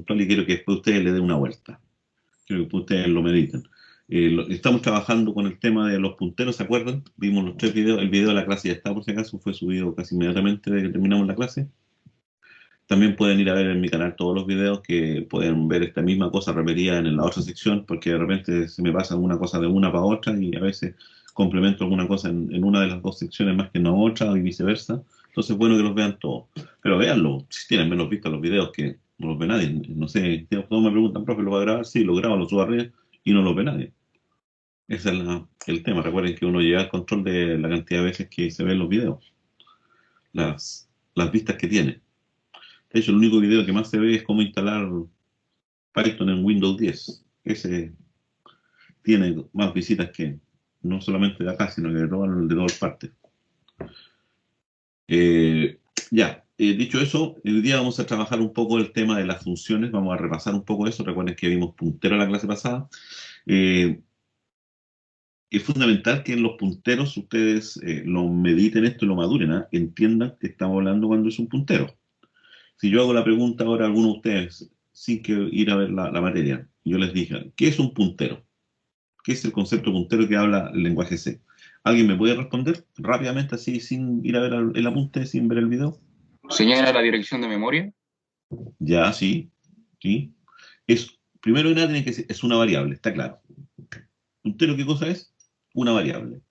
puntual y quiero que después ustedes le den una vuelta. Quiero que ustedes lo mediten. Estamos trabajando con el tema de los punteros, ¿se acuerdan? Vimos los 3 videos, el video de la clase ya está por si acaso, fue subido casi inmediatamente de que terminamos la clase. También pueden ir a ver en mi canal todos los videos que pueden ver esta misma cosa repetida en la otra sección, porque de repente se me pasa alguna cosa de una para otra y a veces complemento alguna cosa en una de las dos secciones más que en la otra y viceversa. Entonces es bueno que los vean todos. Pero véanlo, si tienen menos vistas los videos que no los ve nadie. No sé, todos me preguntan, profe, ¿lo va a grabar? Sí, lo grabo, lo subo arriba y no lo ve nadie. Ese es el tema. Recuerden que uno lleva el control de la cantidad de veces que se ven los videos, las vistas que tiene. De hecho, el único video que más se ve es cómo instalar Python en Windows 10. Ese tiene más visitas que no solamente de acá, sino que de todas partes. Dicho eso, hoy día vamos a trabajar un poco el tema de las funciones. Vamos a repasar un poco eso. Recuerden que vimos puntero la clase pasada. Es fundamental que en los punteros ustedes lo mediten esto y lo maduren, ¿eh? Entiendan que estamos hablando cuando es un puntero. Si yo hago la pregunta ahora a alguno de ustedes, sin que ir a ver la materia, yo les dije, ¿qué es un puntero? ¿Qué es el concepto puntero que habla el lenguaje C? ¿Alguien me puede responder rápidamente, así, sin ir a ver el apunte, sin ver el video? ¿Señala la dirección de memoria? Ya, sí, sí. Primero que nada, tiene que ser, es una variable, está claro. ¿Puntero qué cosa es? Una variable.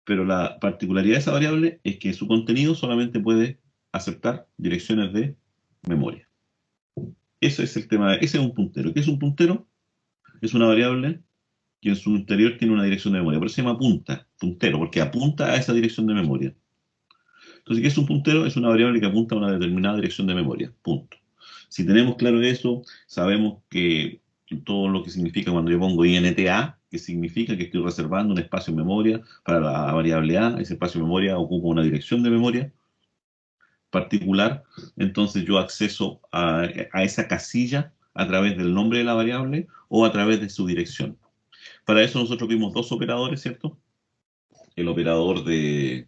Pero la particularidad de esa variable es que su contenido solamente puede aceptar direcciones de memoria. Ese es el tema, ese es un puntero. ¿Qué es un puntero? Es una variable que en su interior tiene una dirección de memoria. Por eso se llama puntero, porque apunta a esa dirección de memoria. Entonces, ¿qué es un puntero? Es una variable que apunta a una determinada dirección de memoria. Punto. Si tenemos claro eso, sabemos que todo lo que significa cuando yo pongo INTA, que significa que estoy reservando un espacio en memoria para la variable A, ese espacio de memoria ocupa una dirección de memoria particular, entonces yo acceso a esa casilla a través del nombre de la variable o a través de su dirección. Para eso nosotros vimos dos operadores, ¿cierto? El operador de,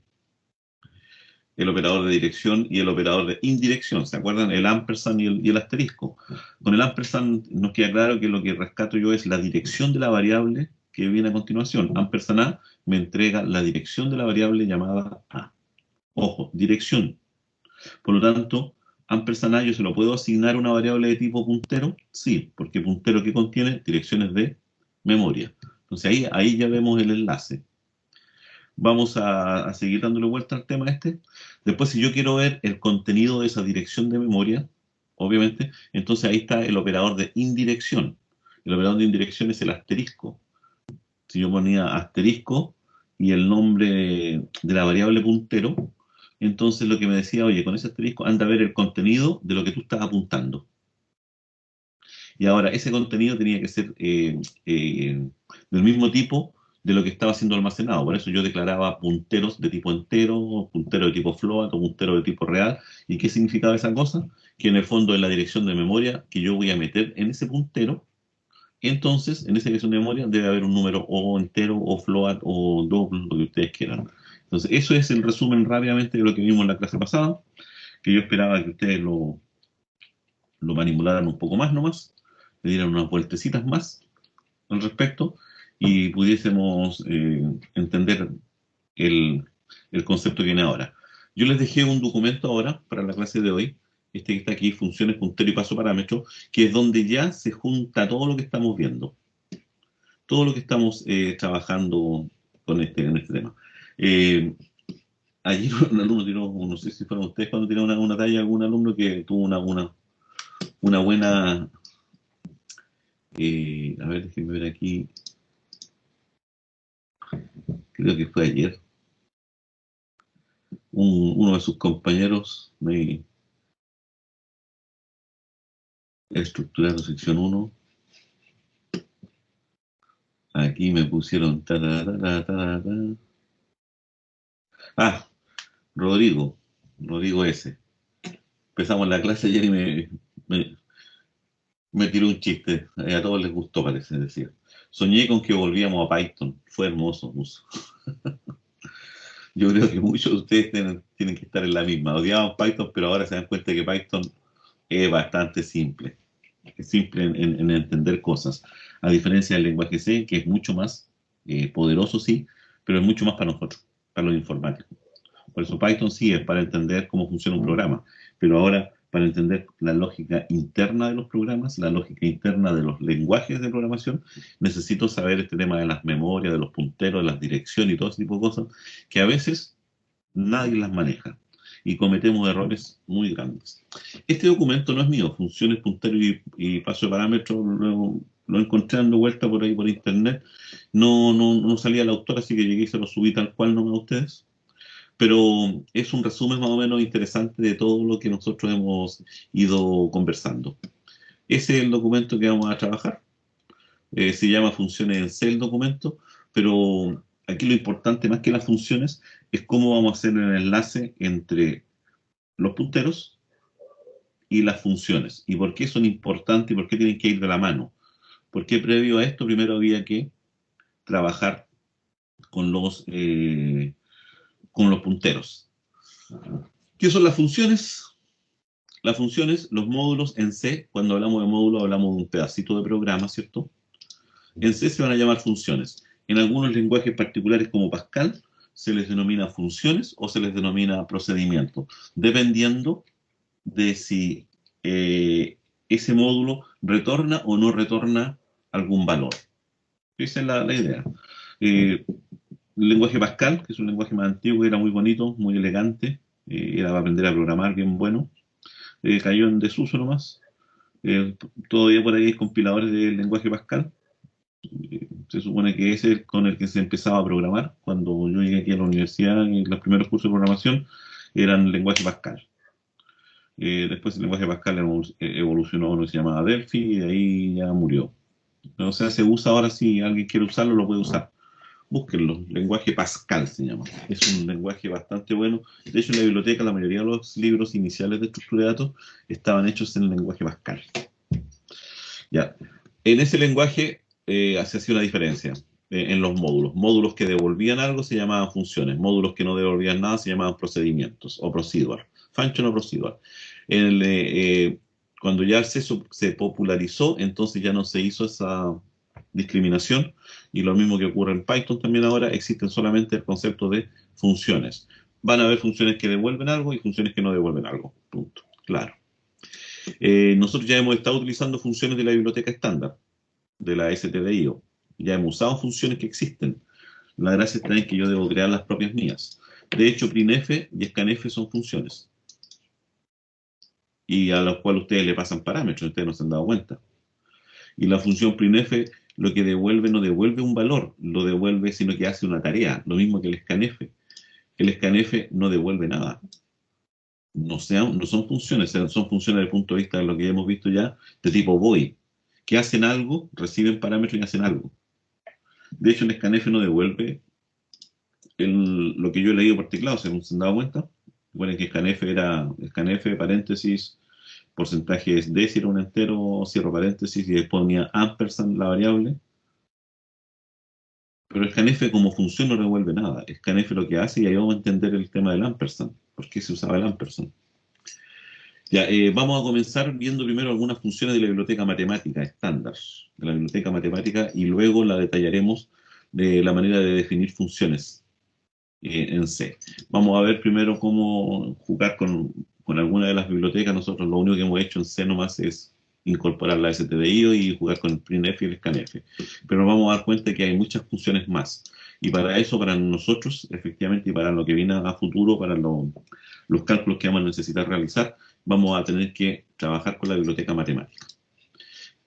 el operador de dirección y el operador de indirección. ¿Se acuerdan? El ampersand y el asterisco. Con el ampersand nos queda claro que lo que rescato yo es la dirección de la variable que viene a continuación. Ampersand A me entrega la dirección de la variable llamada A. Ojo, dirección. Por lo tanto, ampersand A yo se lo puedo asignar a una variable de tipo puntero. Sí, porque puntero que contiene direcciones de memoria. Entonces ahí ya vemos el enlace. Vamos a seguir dándole vuelta al tema este. Después, si yo quiero ver el contenido de esa dirección de memoria, obviamente, entonces ahí está el operador de indirección. El operador de indirección es el asterisco. Si yo ponía asterisco y el nombre de la variable puntero, entonces lo que me decía, oye, con ese asterisco anda a ver el contenido de lo que tú estás apuntando. Y ahora, ese contenido tenía que ser del mismo tipo de lo que estaba siendo almacenado. Por eso yo declaraba punteros de tipo entero, puntero de tipo float o puntero de tipo real. ¿Y qué significaba esa cosa? Que en el fondo es la dirección de memoria que yo voy a meter en ese puntero. Entonces, en esa dirección de memoria debe haber un número o entero o float o doble, lo que ustedes quieran. Entonces, eso es el resumen rápidamente de lo que vimos en la clase pasada, que yo esperaba que ustedes lo manipularan un poco más nomás, le dieran unas vueltecitas más al respecto y pudiésemos entender el concepto que viene ahora. Yo les dejé un documento ahora para la clase de hoy, este que está aquí, funciones, puntero y paso parámetro, que es donde ya se junta todo lo que estamos viendo, todo lo que estamos trabajando en este tema. Eh, Ayer un alumno tiró, no sé si fueron ustedes cuando tiraron una talla, algún alumno que tuvo una buena, a ver, déjenme ver aquí, creo que fue ayer, uno de sus compañeros me estructurando sección uno. Aquí me pusieron Ah, Rodrigo, Rodrigo S. Empezamos la clase ayer y me, me tiró un chiste. A todos les gustó, parece decir. Soñé con que volvíamos a Python. Fue hermoso, puso. Yo creo que muchos de ustedes tienen que estar en la misma. Odiaban Python, pero ahora se dan cuenta que Python es bastante simple. es simple en entender cosas, a diferencia del lenguaje C, que es mucho más poderoso, sí, pero es mucho más para nosotros, para los informáticos. Por eso Python sí es para entender cómo funciona un programa, pero ahora para entender la lógica interna de los programas, la lógica interna de los lenguajes de programación, necesito saber este tema de las memorias, de los punteros, de las direcciones y todo ese tipo de cosas, que a veces nadie las maneja y cometemos errores muy grandes. Este documento no es mío, funciones, puntero y paso de parámetros, lo encontré dando vuelta por ahí por internet, no salía el autor, así que llegué y se lo subí tal cual nomás a ustedes, pero es un resumen más o menos interesante de todo lo que nosotros hemos ido conversando. Ese es el documento que vamos a trabajar. Se llama funciones en C el documento, pero aquí lo importante más que las funciones es cómo vamos a hacer el enlace entre los punteros y las funciones, y por qué son importantes y por qué tienen que ir de la mano. Porque previo a esto primero había que trabajar con con los punteros. ¿Qué son las funciones? Las funciones, los módulos en C, cuando hablamos de módulos hablamos de un pedacito de programa, ¿cierto? En C se van a llamar funciones. En algunos lenguajes particulares como Pascal se les denomina funciones o se les denomina procedimientos, dependiendo de si ese módulo retorna o no retorna algún valor. Esa es la idea. El lenguaje Pascal, que es un lenguaje más antiguo, era muy bonito, muy elegante, era para aprender a programar bien bueno, cayó en desuso nomás. Todavía por ahí hay compiladores del lenguaje Pascal. Se supone que ese es con el que se empezaba a programar. Cuando yo llegué aquí a la universidad, los primeros cursos de programación eran lenguaje Pascal. Después el lenguaje Pascal evolucionó a uno que se llamaba Delphi y de ahí ya murió. O sea, se usa ahora, si alguien quiere usarlo, lo puede usar. Búsquenlo, lenguaje Pascal se llama. Es un lenguaje bastante bueno. De hecho, en la biblioteca la mayoría de los libros iniciales de estructura de datos estaban hechos en el lenguaje Pascal. Ya. En ese lenguaje se hacía una diferencia en los módulos. Módulos que devolvían algo se llamaban funciones. Módulos que no devolvían nada se llamaban procedimientos o procedural. Function o procedural. Cuando ya se popularizó, entonces ya no se hizo esa discriminación, y lo mismo que ocurre en Python también ahora, existen solamente el concepto de funciones. Van a haber funciones que devuelven algo y funciones que no devuelven algo. Punto. Claro. Nosotros ya hemos estado utilizando funciones de la biblioteca estándar, de la stdio. Ya hemos usado funciones que existen. La gracia está en que yo debo crear las propias mías. De hecho, printf y scanf son funciones, y a las cuales ustedes le pasan parámetros, ustedes no se han dado cuenta. Y la función printf lo que devuelve no devuelve un valor, lo devuelve sino que hace una tarea, lo mismo que el scanf. El scanf no devuelve nada. No son funciones, son funciones desde el punto de vista de lo que ya hemos visto ya, de tipo void, que hacen algo, reciben parámetros y hacen algo. De hecho, el scanf no devuelve lo que yo he leído por teclado, ¿se han dado cuenta? Bueno, que scanf era scanf, paréntesis, porcentaje es D si era un entero, cierro paréntesis y después ponía ampersand la variable. Pero scanf como función no revuelve nada. Scanf lo que hace, y ahí vamos a entender el tema del ampersand. ¿Por qué se usaba el ampersand? Ya, vamos a comenzar viendo primero algunas funciones de la biblioteca matemática estándar, de la biblioteca matemática, y luego la detallaremos de la manera de definir funciones en C. Vamos a ver primero cómo jugar con alguna de las bibliotecas. Nosotros lo único que hemos hecho en C nomás es incorporar la stdio y jugar con el printf y el scanf. Pero nos vamos a dar cuenta que hay muchas funciones más. Y para eso, para nosotros, efectivamente, y para lo que viene a futuro, para los cálculos que vamos a necesitar realizar, vamos a tener que trabajar con la biblioteca matemática.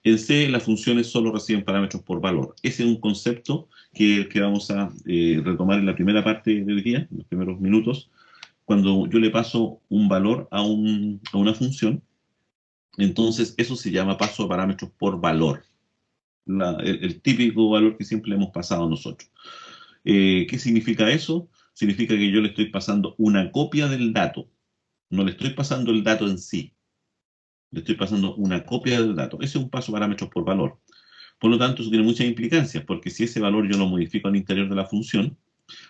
En C, las funciones solo reciben parámetros por valor. Ese es un concepto que vamos a retomar en la primera parte de hoy día, en los primeros minutos. Cuando yo le paso un valor a una función, entonces eso se llama paso de parámetros por valor. El típico valor que siempre le hemos pasado nosotros. ¿Qué significa eso? Significa que yo le estoy pasando una copia del dato. No le estoy pasando el dato en sí. Le estoy pasando una copia del dato. Ese es un paso de parámetros por valor. Por lo tanto, eso tiene muchas implicancias, porque si ese valor yo lo modifico al interior de la función,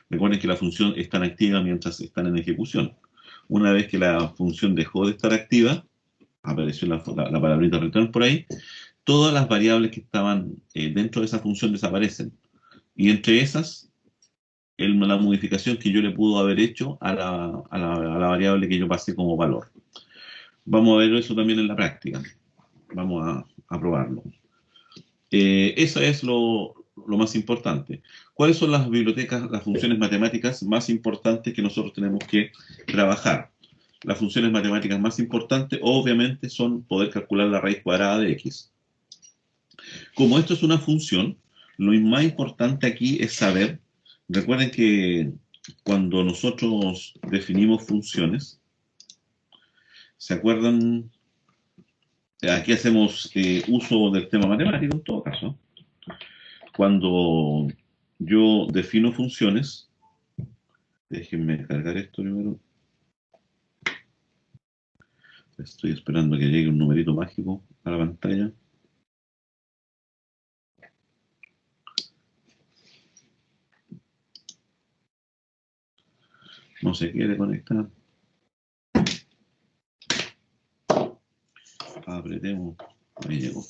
recuerden que la función está activa mientras están en ejecución. Una vez que la función dejó de estar activa, apareció la palabrita return por ahí, todas las variables que estaban dentro de esa función desaparecen. Y entre esas, la modificación que yo le pudo haber hecho a la variable que yo pasé como valor. Vamos a ver eso también en la práctica. Vamos a probarlo. Eso es lo más importante. ¿Cuáles son las bibliotecas, las funciones matemáticas más importantes que nosotros tenemos que trabajar? Las funciones matemáticas más importantes, obviamente, son poder calcular la raíz cuadrada de x. Como esto es una función, lo más importante aquí es saber, recuerden que cuando nosotros definimos funciones, ¿se acuerdan? Aquí hacemos uso del tema matemático en todo caso. Cuando yo defino funciones, déjenme cargar esto primero. Estoy esperando que llegue un numerito mágico a la pantalla. No se quiere conectar. Apretemos. Ahí llegó.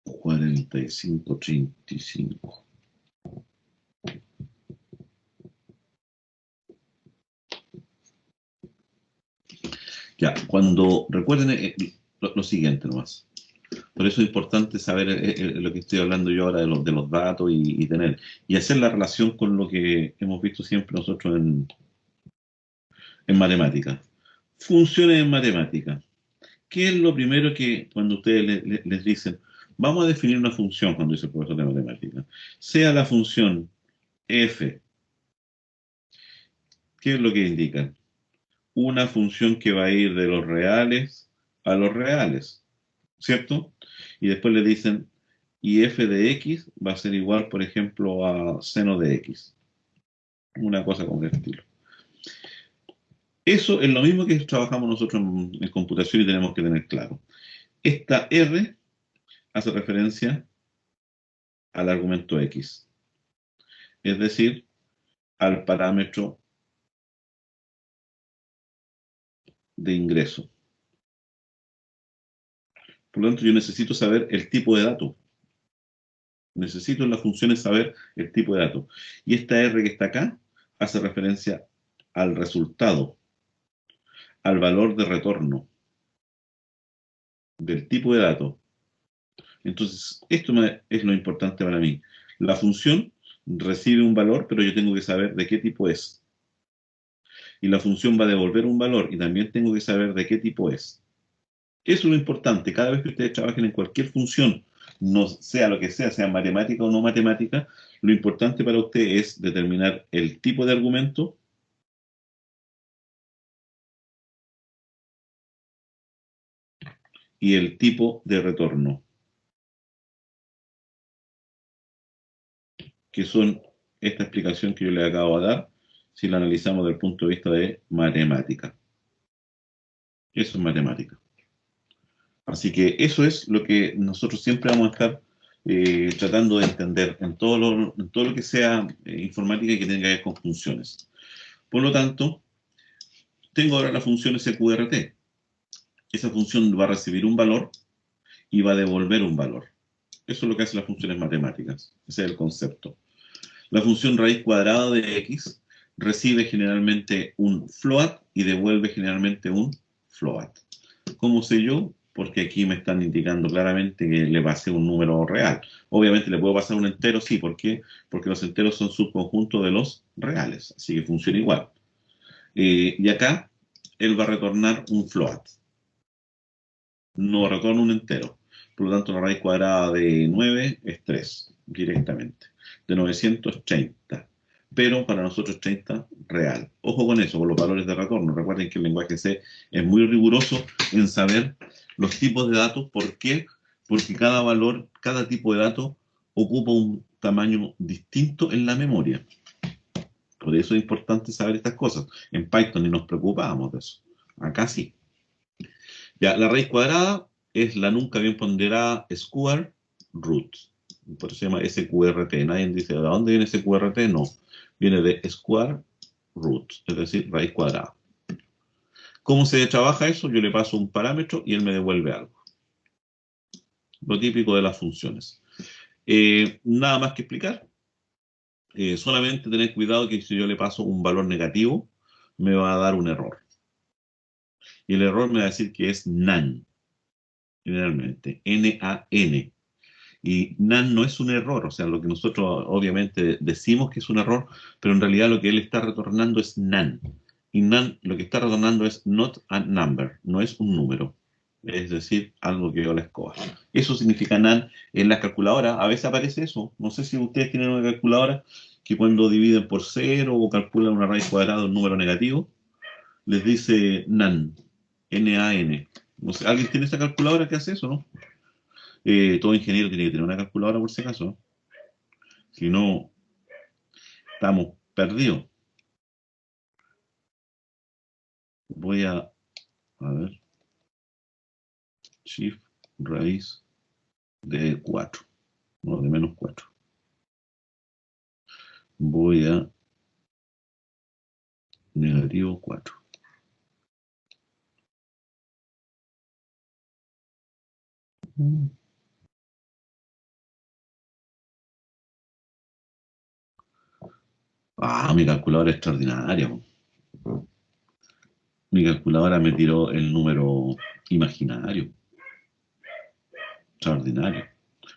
4535. Ya, cuando recuerden lo siguiente nomás. Por eso es importante saber lo que estoy hablando yo ahora de los datos y tener. Y hacer la relación con lo que hemos visto siempre nosotros en matemáticas. Funciones en matemáticas. ¿Qué es lo primero que cuando ustedes les dicen, vamos a definir una función cuando dice el profesor de matemáticas? Sea la función f, ¿qué es lo que indican? Una función que va a ir de los reales a los reales, ¿cierto? Y después le dicen, y f de x va a ser igual, por ejemplo, a seno de x. Una cosa como el estilo. Eso es lo mismo que trabajamos nosotros en computación y tenemos que tener claro. Esta r hace referencia al argumento x, es decir, al parámetro de ingreso. Por lo tanto, yo necesito saber el tipo de dato. Necesito en las funciones saber el tipo de dato. Y esta R que está acá hace referencia al resultado, al valor de retorno del tipo de dato. Entonces, esto es lo importante para mí. La función recibe un valor, pero yo tengo que saber de qué tipo es. Y la función va a devolver un valor y también tengo que saber de qué tipo es. Eso es lo importante. Cada vez que ustedes trabajen en cualquier función, no sea lo que sea matemática o no matemática, lo importante para usted es determinar el tipo de argumento y el tipo de retorno, que son esta explicación que yo le acabo de dar, si la analizamos desde el punto de vista de matemática. Eso es matemática. Así que eso es lo que nosotros siempre vamos a estar tratando de entender en todo lo que sea informática y que tenga que ver con funciones. Por lo tanto, tengo ahora la función SQRT. Esa función va a recibir un valor y va a devolver un valor. Eso es lo que hacen las funciones matemáticas. Ese es el concepto. La función raíz cuadrada de x recibe generalmente un float y devuelve generalmente un float. ¿Cómo sé yo? Porque aquí me están indicando claramente que le pasé un número real. Obviamente le puedo pasar un entero, sí. ¿Por qué? Porque los enteros son subconjuntos de los reales. Así que funciona igual. Y acá él va a retornar un float. No retorna un entero. Por lo tanto, la raíz cuadrada de 9 es 3, directamente. De 930. Pero para nosotros 30 real. Ojo con eso, con los valores de retorno. Recuerden que el lenguaje C es muy riguroso en saber los tipos de datos. ¿Por qué? Porque cada valor, cada tipo de dato ocupa un tamaño distinto en la memoria. Por eso es importante saber estas cosas. En Python ni nos preocupábamos de eso. Acá sí. Ya, la raíz cuadrada es la nunca bien ponderada square root. Por eso se llama SQRT. Nadie dice, ¿de dónde viene SQRT? No. Viene de square root, es decir, raíz cuadrada. ¿Cómo se trabaja eso? Yo le paso un parámetro y él me devuelve algo. Lo típico de las funciones. Nada más que explicar. Solamente tener cuidado que si yo le paso un valor negativo, me va a dar un error. Y el error me va a decir que es NaN, generalmente, N-A-N. Y NaN no es un error, o sea, lo que nosotros obviamente decimos que es un error, pero en realidad lo que él está retornando es NaN. Y NaN lo que está retornando es not a number, no es un número. Es decir, algo que yo la escoba. Eso significa NaN en las calculadoras. A veces aparece eso. No sé si ustedes tienen una calculadora que cuando dividen por cero o calculan una raíz cuadrada de un número negativo, les dice NaN, N-A-N. No sé, ¿alguien tiene esa calculadora que hace eso, no? Todo ingeniero tiene que tener una calculadora por si acaso. Si no, estamos perdidos. Voy a ver, shift raíz de 4, no, de menos 4. Voy a negativo 4. Ah, mi calculadora es extraordinaria. Mi calculadora me tiró el número imaginario. Extraordinario.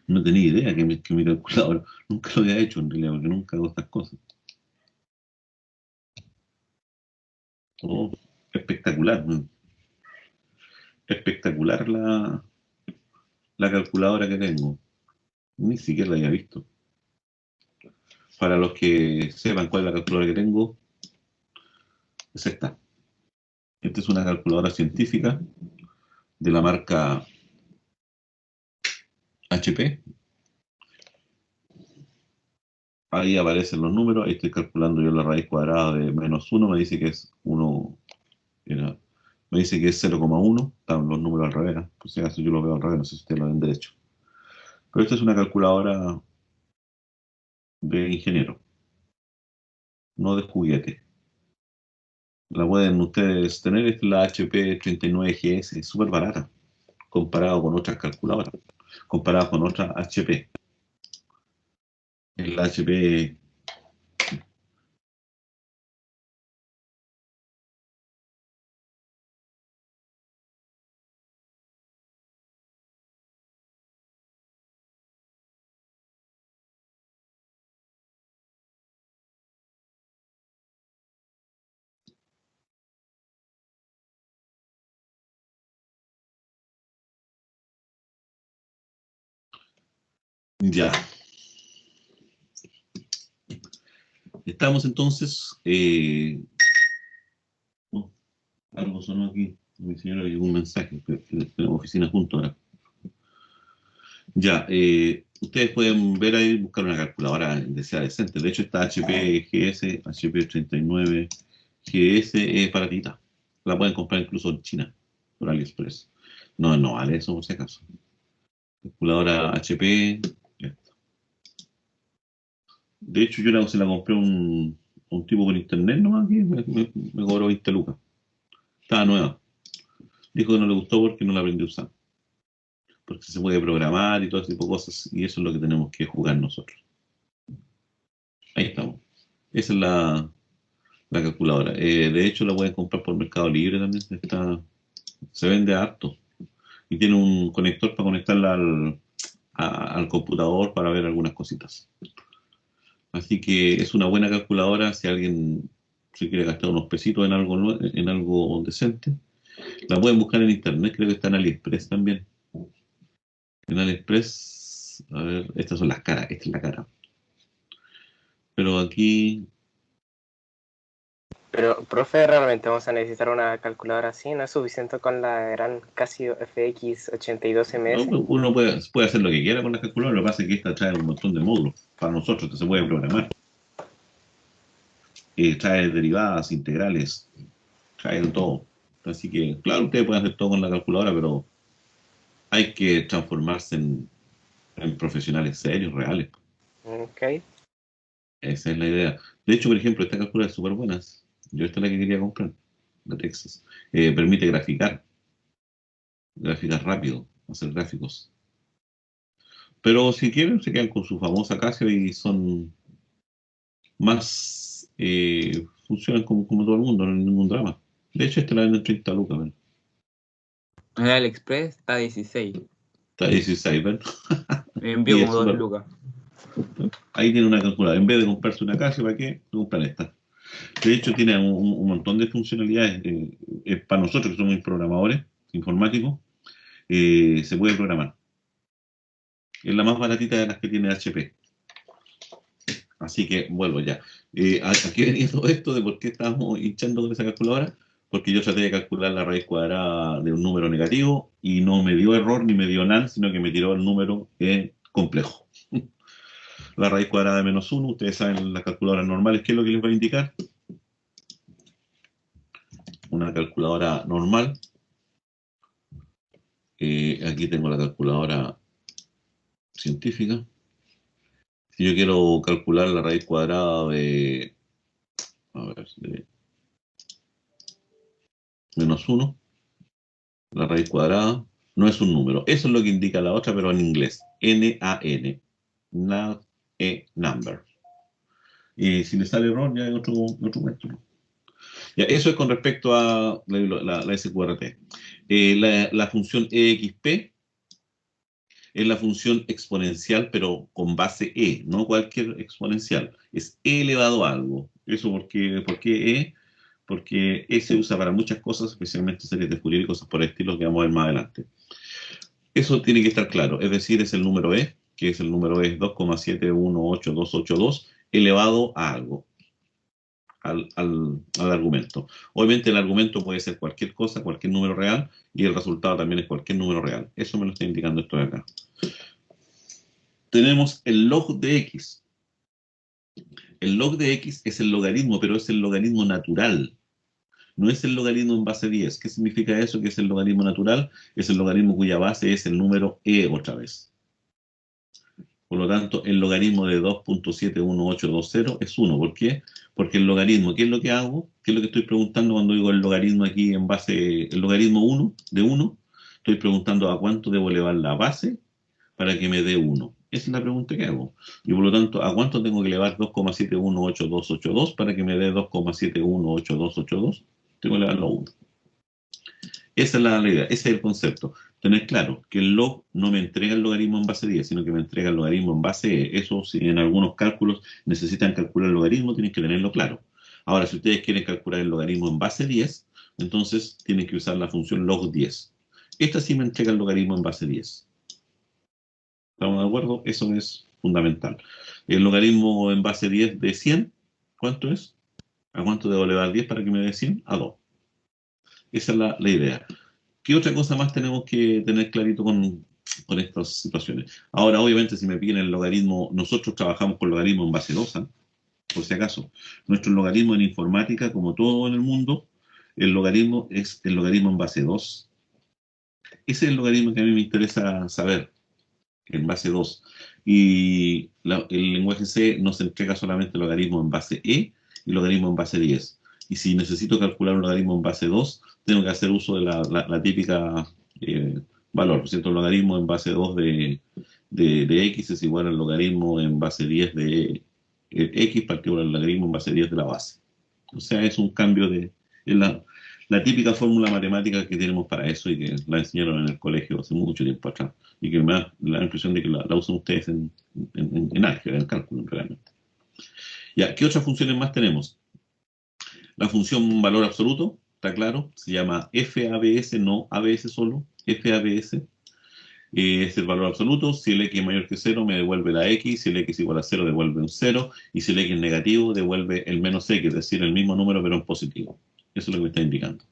No tenía idea que mi calculadora, nunca lo había hecho en realidad, porque nunca hago estas cosas. Oh, espectacular, ¿no? Espectacular la calculadora que tengo. Ni siquiera la había visto. Para los que sepan cuál es la calculadora que tengo, es esta. Esta es una calculadora científica de la marca HP. Ahí aparecen los números. Ahí estoy calculando yo la raíz cuadrada de menos 1. Me dice que es 1. Me dice que es 0,1. Están los números al revés, ¿eh? Por si acaso yo lo veo al revés. No sé si ustedes lo ven derecho. Pero esta es una calculadora de ingeniero, no de juguete. La pueden ustedes tener. Es la HP 39GS. Es súper barata comparado con otras calculadoras. Comparado con otras HP. El HP. Ya. Estamos entonces. Oh, algo sonó aquí. Mi señora le llegó un mensaje. Tenemos oficina juntos ahora. Ya. Ustedes pueden ver ahí, buscar una calculadora que sea decente. De hecho, esta HP GS, HP 39 GS es baratita. La pueden comprar incluso en China, por AliExpress. No, no vale eso por si acaso. Calculadora HP. De hecho, se la compré a un tipo por internet nomás, que me cobró 20 lucas. Estaba nueva. Dijo que no le gustó porque no la aprendí a usar. Porque se puede programar y todo ese tipo de cosas. Y eso es lo que tenemos que jugar nosotros. Ahí estamos. Esa es la calculadora. De hecho, la pueden comprar por Mercado Libre también. Se vende harto. Y tiene un conector para conectarla al computador para ver algunas cositas. Así que es una buena calculadora si alguien se quiere gastar unos pesitos en algo decente. La pueden buscar en internet, creo que está en AliExpress también. En AliExpress, a ver, estas son las caras, esta es la cara. Pero aquí, Pero, profe, realmente vamos a necesitar una calculadora así, ¿no es suficiente con la gran Casio FX 82MS? uno puede hacer lo que quiera con la calculadora, lo que pasa es que esta trae un montón de módulos. Para nosotros, esto se puede programar. Trae derivadas, integrales, trae de todo. Así que, claro, ustedes pueden hacer todo con la calculadora, pero hay que transformarse en profesionales serios, reales. Ok. Esa es la idea. De hecho, por ejemplo, esta calculadora es súper buena. Yo esta es la que quería comprar. de Texas. Permite graficar rápido, hacer gráficos. Pero si quieren, se quedan con su famosa Casio y son más, funcionan como todo el mundo, no hay ningún drama. De hecho, este la venden 30 lucas, ¿ven? En el AliExpress está 16. Está 16, ¿ven? Me envío Y es como 2 súper. lucas. Ahí tiene una calculadora. En vez de comprarse una Casio, ¿para qué? Compran esta. De hecho, tiene un montón de funcionalidades. Para nosotros que somos programadores informáticos, se puede programar. Es la más baratita de las que tiene HP. Así que vuelvo ya. Aquí venía todo esto de por qué estábamos hinchando con esa calculadora. Porque yo traté de calcular la raíz cuadrada de un número negativo y no me dio error ni me dio nada, sino que me tiró el número complejo. La raíz cuadrada de -1, ustedes saben las calculadoras normales, ¿qué es lo que les va a indicar? Una calculadora normal. Aquí tengo la calculadora científica. Si yo quiero calcular la raíz cuadrada de, a ver, de -1, la raíz cuadrada no es un número. Eso es lo que indica la otra, pero en inglés. N-A-N. Number. Y si le sale error, ya hay otro método. Ya, eso es con respecto a la SQRT. La función EXP es la función exponencial, pero con base E, no cualquier exponencial. Es E elevado a algo. ¿Eso por qué E? Porque E se usa para muchas cosas, especialmente series de Fourier y cosas por el estilo que vamos a ver más adelante. Eso tiene que estar claro. Es decir, es el número E, que es el número E 2,718282, elevado a algo. Al argumento. Obviamente el argumento puede ser cualquier cosa, cualquier número real, y el resultado también es cualquier número real. Eso me lo está indicando esto de acá. Tenemos el log de X. El log de X es el logaritmo, pero es el logaritmo natural. No es el logaritmo en base 10. ¿Qué significa eso? Que es el logaritmo natural. Es el logaritmo cuya base es el número E otra vez. Por lo tanto, el logaritmo de 2.71820 es 1. ¿Por qué? Porque el logaritmo, ¿qué es lo que hago? ¿Qué es lo que estoy preguntando cuando digo el logaritmo aquí en base, el logaritmo 1 de 1? Estoy preguntando a cuánto debo elevar la base para que me dé 1. Esa es la pregunta que hago. Y por lo tanto, ¿a cuánto tengo que elevar 2,718282 para que me dé 2,718282? Tengo que elevarlo a 1. Esa es la idea, ese es el concepto. Tener claro que el log no me entrega el logaritmo en base 10, sino que me entrega el logaritmo en base E. Eso, si en algunos cálculos necesitan calcular el logaritmo, tienen que tenerlo claro. Ahora, si ustedes quieren calcular el logaritmo en base 10, entonces tienen que usar la función log 10. Esta sí me entrega el logaritmo en base 10. ¿Estamos de acuerdo? Eso es fundamental. El logaritmo en base 10 de 100, ¿cuánto es? ¿A cuánto debo elevar 10 para que me dé 100? A 2. Esa es la idea. ¿Qué otra cosa más tenemos que tener clarito con estas situaciones? Ahora, obviamente, si me piden el logaritmo, nosotros trabajamos con logaritmo en base 2, ¿eh? Por si acaso. Nuestro logaritmo en informática, como todo en el mundo, el logaritmo es el logaritmo en base 2. Ese es el logaritmo que a mí me interesa saber, en base 2. Y el lenguaje C nos entrega solamente logaritmo en base E y logaritmo en base 10. Y si necesito calcular un logaritmo en base 2, tengo que hacer uso de la típica valor, ¿no es cierto? El logaritmo en base 2 de X es igual al logaritmo en base 10 de X partido al logaritmo en base 10 de la base. O sea, es un cambio de... Es la típica fórmula matemática que tenemos para eso y que la enseñaron en el colegio hace mucho tiempo atrás y que me da la impresión de que la usan ustedes en álgebra, en cálculo, realmente. Ya, ¿qué otras funciones más tenemos? La función valor absoluto, está claro, se llama FABS, no ABS solo, FABS. Es el valor absoluto. Si el x es mayor que 0, me devuelve la x. Si el x es igual a 0, devuelve un 0. Y si el x es negativo, devuelve el menos x, es decir, el mismo número pero en positivo. Eso es lo que me está indicando.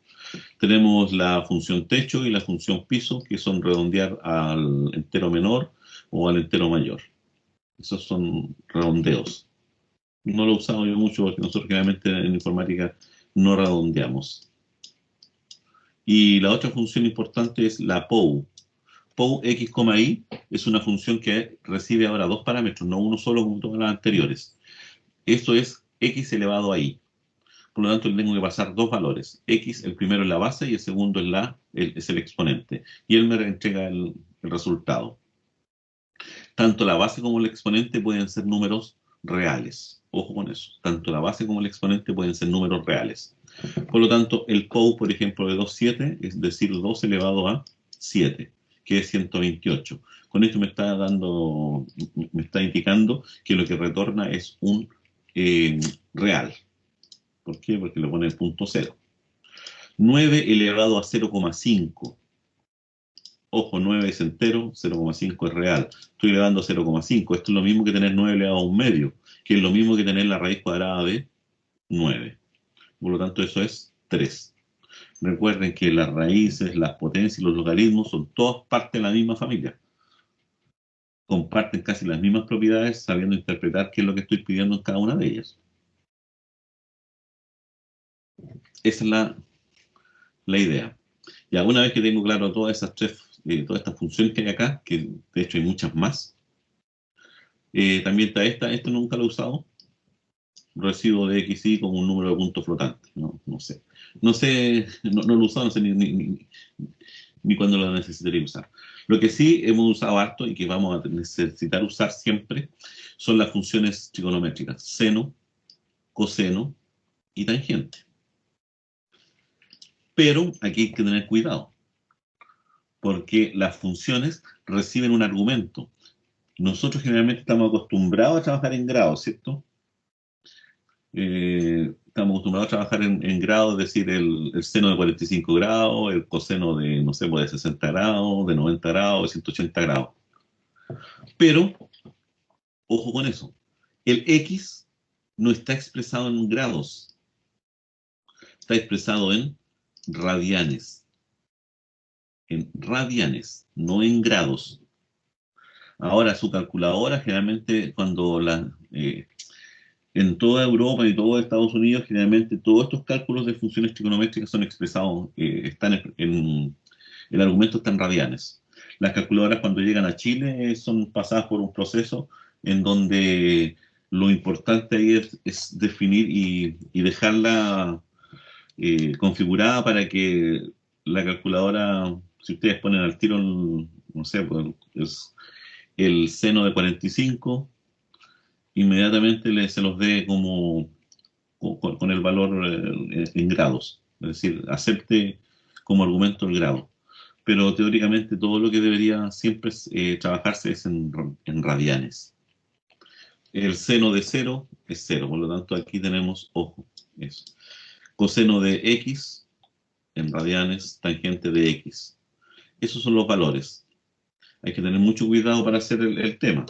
Tenemos la función techo y la función piso, que son redondear al entero menor o al entero mayor. Esos son redondeos. No lo he usado yo mucho porque nosotros generalmente en informática no redondeamos. Y la otra función importante es la POU. POU x, y es una función que recibe ahora dos parámetros, no uno solo como todas las anteriores. Esto es x elevado a y. Por lo tanto, le tengo que pasar dos valores. X, el primero es la base y el segundo es el exponente. Y él me entrega el resultado. Tanto la base como el exponente pueden ser números reales. Ojo con eso. Tanto la base como el exponente pueden ser números reales. Por lo tanto, el POU, por ejemplo, de 2,7, es decir, 2 elevado a 7, que es 128. Con esto me está indicando que lo que retorna es un real. ¿Por qué? Porque le pone el punto 0. 9 elevado a 0,5. Ojo, 9 es entero, 0,5 es real. Estoy elevando a 0,5. Esto es lo mismo que tener 9 elevado a un medio, que es lo mismo que tener la raíz cuadrada de 9. Por lo tanto, eso es 3. Recuerden que las raíces, las potencias y los logaritmos son todas parte de la misma familia. Comparten casi las mismas propiedades, sabiendo interpretar qué es lo que estoy pidiendo en cada una de ellas. Esa es la idea. Ya una vez que tengo claro todas estas funciones que hay acá, que de hecho hay muchas más, también está esto nunca lo he usado, residuo de XY como un número de puntos flotantes, no sé, no lo he usado, no sé ni cuándo lo necesitaría usar. Lo que sí hemos usado harto y que vamos a necesitar usar siempre son las funciones trigonométricas, seno, coseno y tangente. Pero aquí hay que tener cuidado, porque las funciones reciben un argumento. Nosotros generalmente estamos acostumbrados a trabajar en grados, ¿cierto? Estamos acostumbrados a trabajar en grados, es decir, el seno de 45 grados, el coseno de, no sé, de 60 grados, de 90 grados, de 180 grados. Pero, ojo con eso, el X no está expresado en grados, está expresado en radianes, no en grados. Ahora, su calculadora, generalmente, en toda Europa y todo Estados Unidos, generalmente todos estos cálculos de funciones trigonométricas son expresados, el argumento está en radianes. Las calculadoras cuando llegan a Chile son pasadas por un proceso en donde lo importante ahí es definir y dejarla configurada para que la calculadora, si ustedes ponen al tiro, no sé, pues es el seno de 45, inmediatamente se los dé como con el valor en grados, es decir, acepte como argumento el grado. Pero teóricamente todo lo que debería siempre trabajarse es en radianes. El seno de 0 es 0, por lo tanto aquí tenemos, ojo, eso. Coseno de x en radianes, tangente de x. Esos son los valores. Hay que tener mucho cuidado para hacer el tema.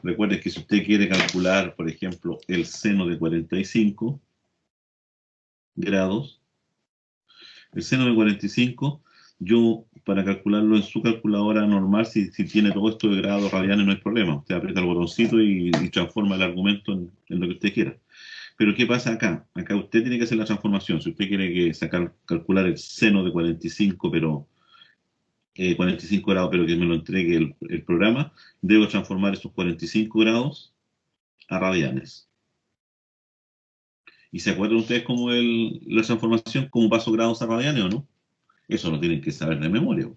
Recuerde que si usted quiere calcular, por ejemplo, el seno de 45 grados, el seno de 45, yo para calcularlo en su calculadora normal, si tiene todo esto de grados radianes, no hay problema. Usted aprieta el botoncito y transforma el argumento en lo que usted quiera. Pero ¿qué pasa acá? Acá usted tiene que hacer la transformación. Si usted quiere calcular el seno de 45, pero 45 grados, pero que me lo entregue el programa, debo transformar esos 45 grados a radianes. ¿Y se acuerdan ustedes cómo la transformación, cómo paso grados a radianes o no? Eso lo tienen que saber de memoria.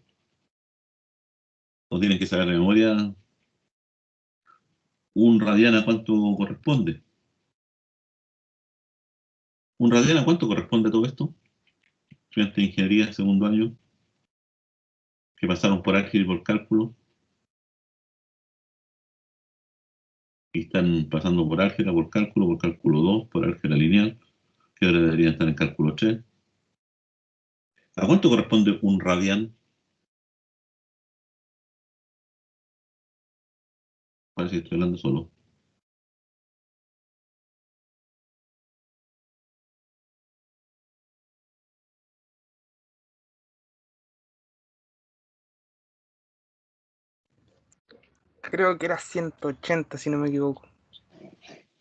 O tienen que saber de memoria un radian a cuánto corresponde. ¿Un radian a cuánto corresponde a todo esto? Estudiantes de ingeniería, segundo año, que pasaron por álgebra y por cálculo. Y están pasando por álgebra, por cálculo 2, por álgebra lineal, que ahora deberían estar en cálculo 3. ¿A cuánto corresponde un radian? Parece que estoy hablando solo. Creo que era 180, si no me equivoco.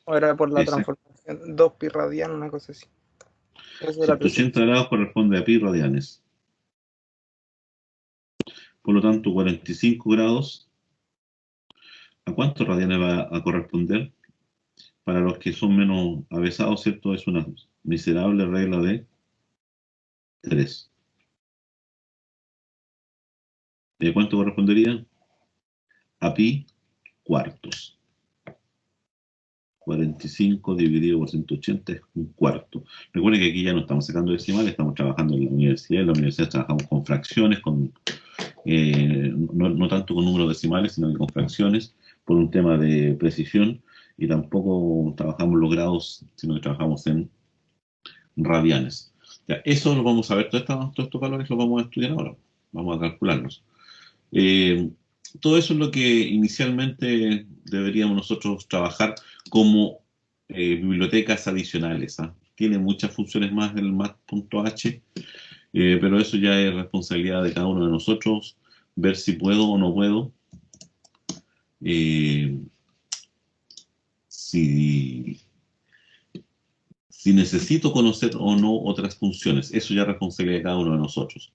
O era por la Exacto. transformación. 2 pi radian, una cosa así. Eso era 180 grados corresponde a pi radianes. Por lo tanto, 45 grados, ¿a cuántos radianes va a corresponder? Para los que son menos avesados, ¿cierto? Es una miserable regla de 3. ¿De cuánto correspondería? A pi cuartos. 45 dividido por 180 es un cuarto. Recuerden que aquí ya no estamos sacando decimales, estamos trabajando en la universidad. En la universidad trabajamos con fracciones, no tanto con números decimales, sino que con fracciones, por un tema de precisión. Y tampoco trabajamos los grados, sino que trabajamos en radianes. Ya, eso lo vamos a ver, todos estos valores los vamos a estudiar ahora. Vamos a calcularlos. Todo eso es lo que inicialmente deberíamos nosotros trabajar como bibliotecas adicionales. ¿Ah? Tiene muchas funciones más el math.h, pero eso ya es responsabilidad de cada uno de nosotros, ver si puedo o no puedo. Si necesito conocer o no otras funciones, eso ya es responsabilidad de cada uno de nosotros.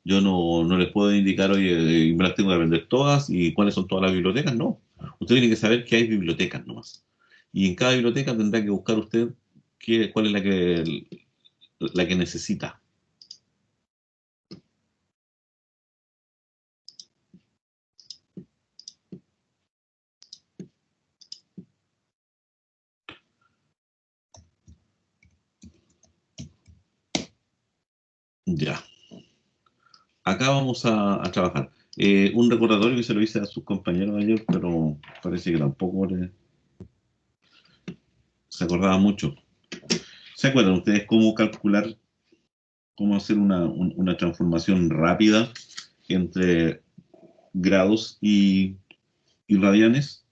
Yo no les puedo indicar, oye, me las tengo que aprender todas y cuáles son todas las bibliotecas, no. Usted tiene que saber que hay bibliotecas nomás. Y en cada biblioteca tendrá que buscar usted cuál es la que necesita. Ya. Acá vamos a trabajar. Un recordatorio que se lo hice a sus compañeros ayer, pero parece que tampoco se acordaba mucho. ¿Se acuerdan ustedes cómo calcular, cómo hacer una transformación rápida entre grados y radianes?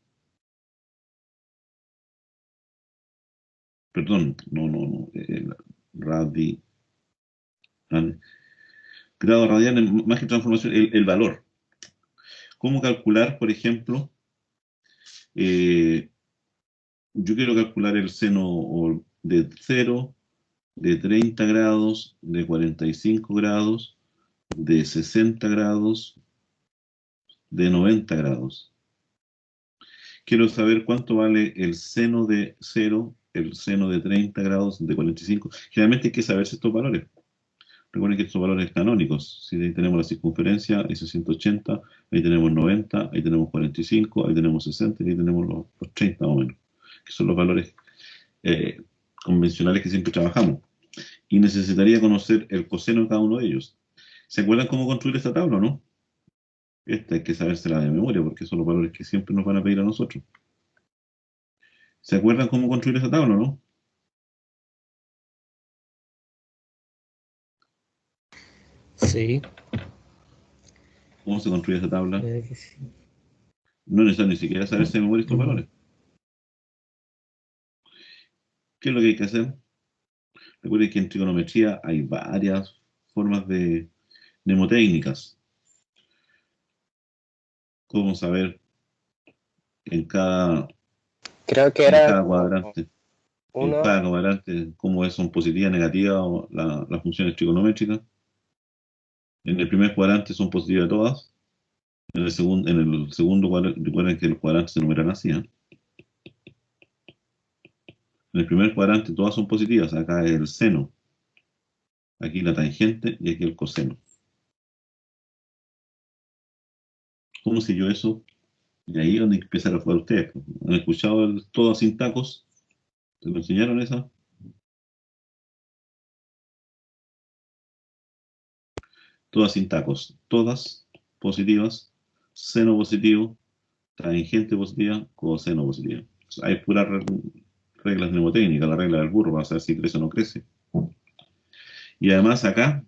Perdón, no. Grado radianes, más que transformación, el valor. ¿Cómo calcular, por ejemplo, yo quiero calcular el seno de 0, de 30 grados, de 45 grados, de 60 grados, de 90 grados. Quiero saber cuánto vale el seno de 0, el seno de 30 grados, de 45. Generalmente hay que saberse estos valores. Recuerden que estos valores canónicos, si ahí tenemos la circunferencia, ese es 180, ahí tenemos 90, ahí tenemos 45, ahí tenemos 60 y ahí tenemos los 30 más o menos, que son los valores convencionales que siempre trabajamos. Y necesitaría conocer el coseno de cada uno de ellos. ¿Se acuerdan cómo construir esta tabla o no? Esta hay que sabérsela de memoria porque son los valores que siempre nos van a pedir a nosotros. ¿Se acuerdan cómo construir esta tabla o no? Sí, ¿Cómo se construye esta tabla? creo que sí. No necesita ni siquiera saberse de memoria estos valores. ¿Qué es lo que hay que hacer? Recuerden que en trigonometría hay varias formas de mnemotécnicas. ¿Cómo saber en cada Creo que era como cuadrante? En uno, cada cuadrante, cómo son positivas, negativas las funciones trigonométricas. En el primer cuadrante son positivas todas. En el segundo cuadrante, recuerden que los cuadrantes se numeran así. En el primer cuadrante todas son positivas. Acá es el seno. Aquí la tangente y aquí el coseno. ¿Cómo sé yo eso? Y ahí es donde empiezan a jugar ustedes. ¿Han escuchado todo sin tacos? ¿Te lo enseñaron esa? Todas sin tacos. Todas positivas. Seno positivo. Tangente positiva. Coseno positivo. Hay puras reglas mnemotécnicas. La regla del burro para saber si crece o no crece. Y además acá,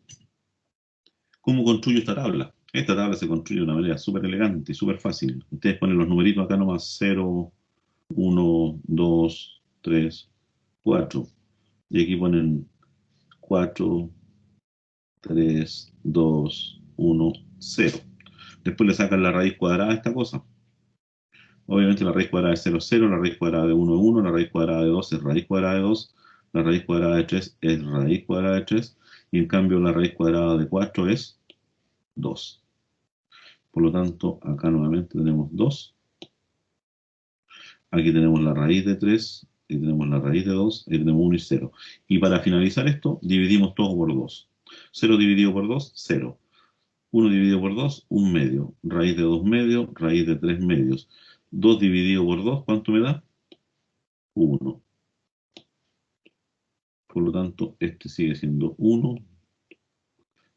¿cómo construyo esta tabla? Esta tabla se construye de una manera súper elegante y súper fácil. Ustedes ponen los numeritos acá nomás 0, 1, 2, 3, 4. Y aquí ponen 4, 3, 2, 1, 0. Después le sacan la raíz cuadrada a esta cosa. Obviamente la raíz cuadrada de 0 es 0, la raíz cuadrada de 1 es 1, la raíz cuadrada de 2 es raíz cuadrada de 2, la raíz cuadrada de 3 es raíz cuadrada de 3, y en cambio la raíz cuadrada de 4 es 2. Por lo tanto, acá nuevamente tenemos 2. Aquí tenemos la raíz de 3, ahí tenemos la raíz de 2, ahí tenemos 1 y 0. Y para finalizar esto, dividimos todo por 2. 0 dividido por 2, 0. 1 dividido por 2, 1 medio. Raíz de 2 medios, raíz de 3 medios. 2 dividido por 2, ¿cuánto me da? 1. Por lo tanto, este sigue siendo 1.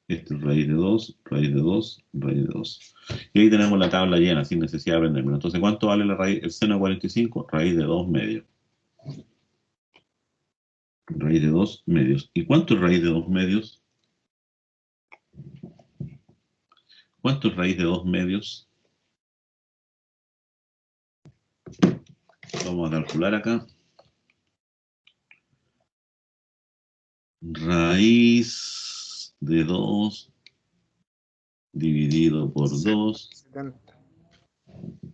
Este es raíz de 2, raíz de 2, raíz de 2. Y ahí tenemos la tabla llena, sin necesidad de aprendérmelo. Entonces, ¿cuánto vale la raíz, el seno de 45? Raíz de 2 medios. Raíz de 2 medios. ¿Y cuánto es raíz de 2 medios? ¿Cuánto es raíz de 2 medios? Vamos a calcular acá. Raíz de 2 dividido por 2. 70.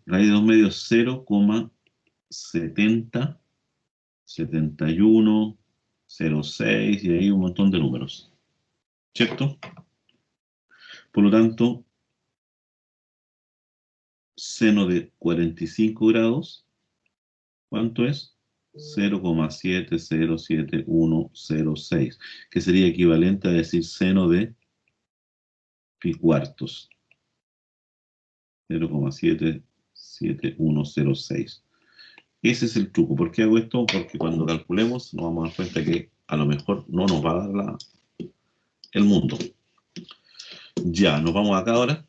Raíz de 2 medios 0,70, 71, 0,6 y ahí un montón de números. ¿Cierto? Por lo tanto, seno de 45 grados, ¿cuánto es? 0,70710,6, que sería equivalente a decir seno de pi cuartos. 0,77106. Ese es el truco. ¿Por qué hago esto? Porque cuando calculemos nos vamos a dar cuenta que a lo mejor no nos va a dar el mundo. Ya, nos vamos acá ahora.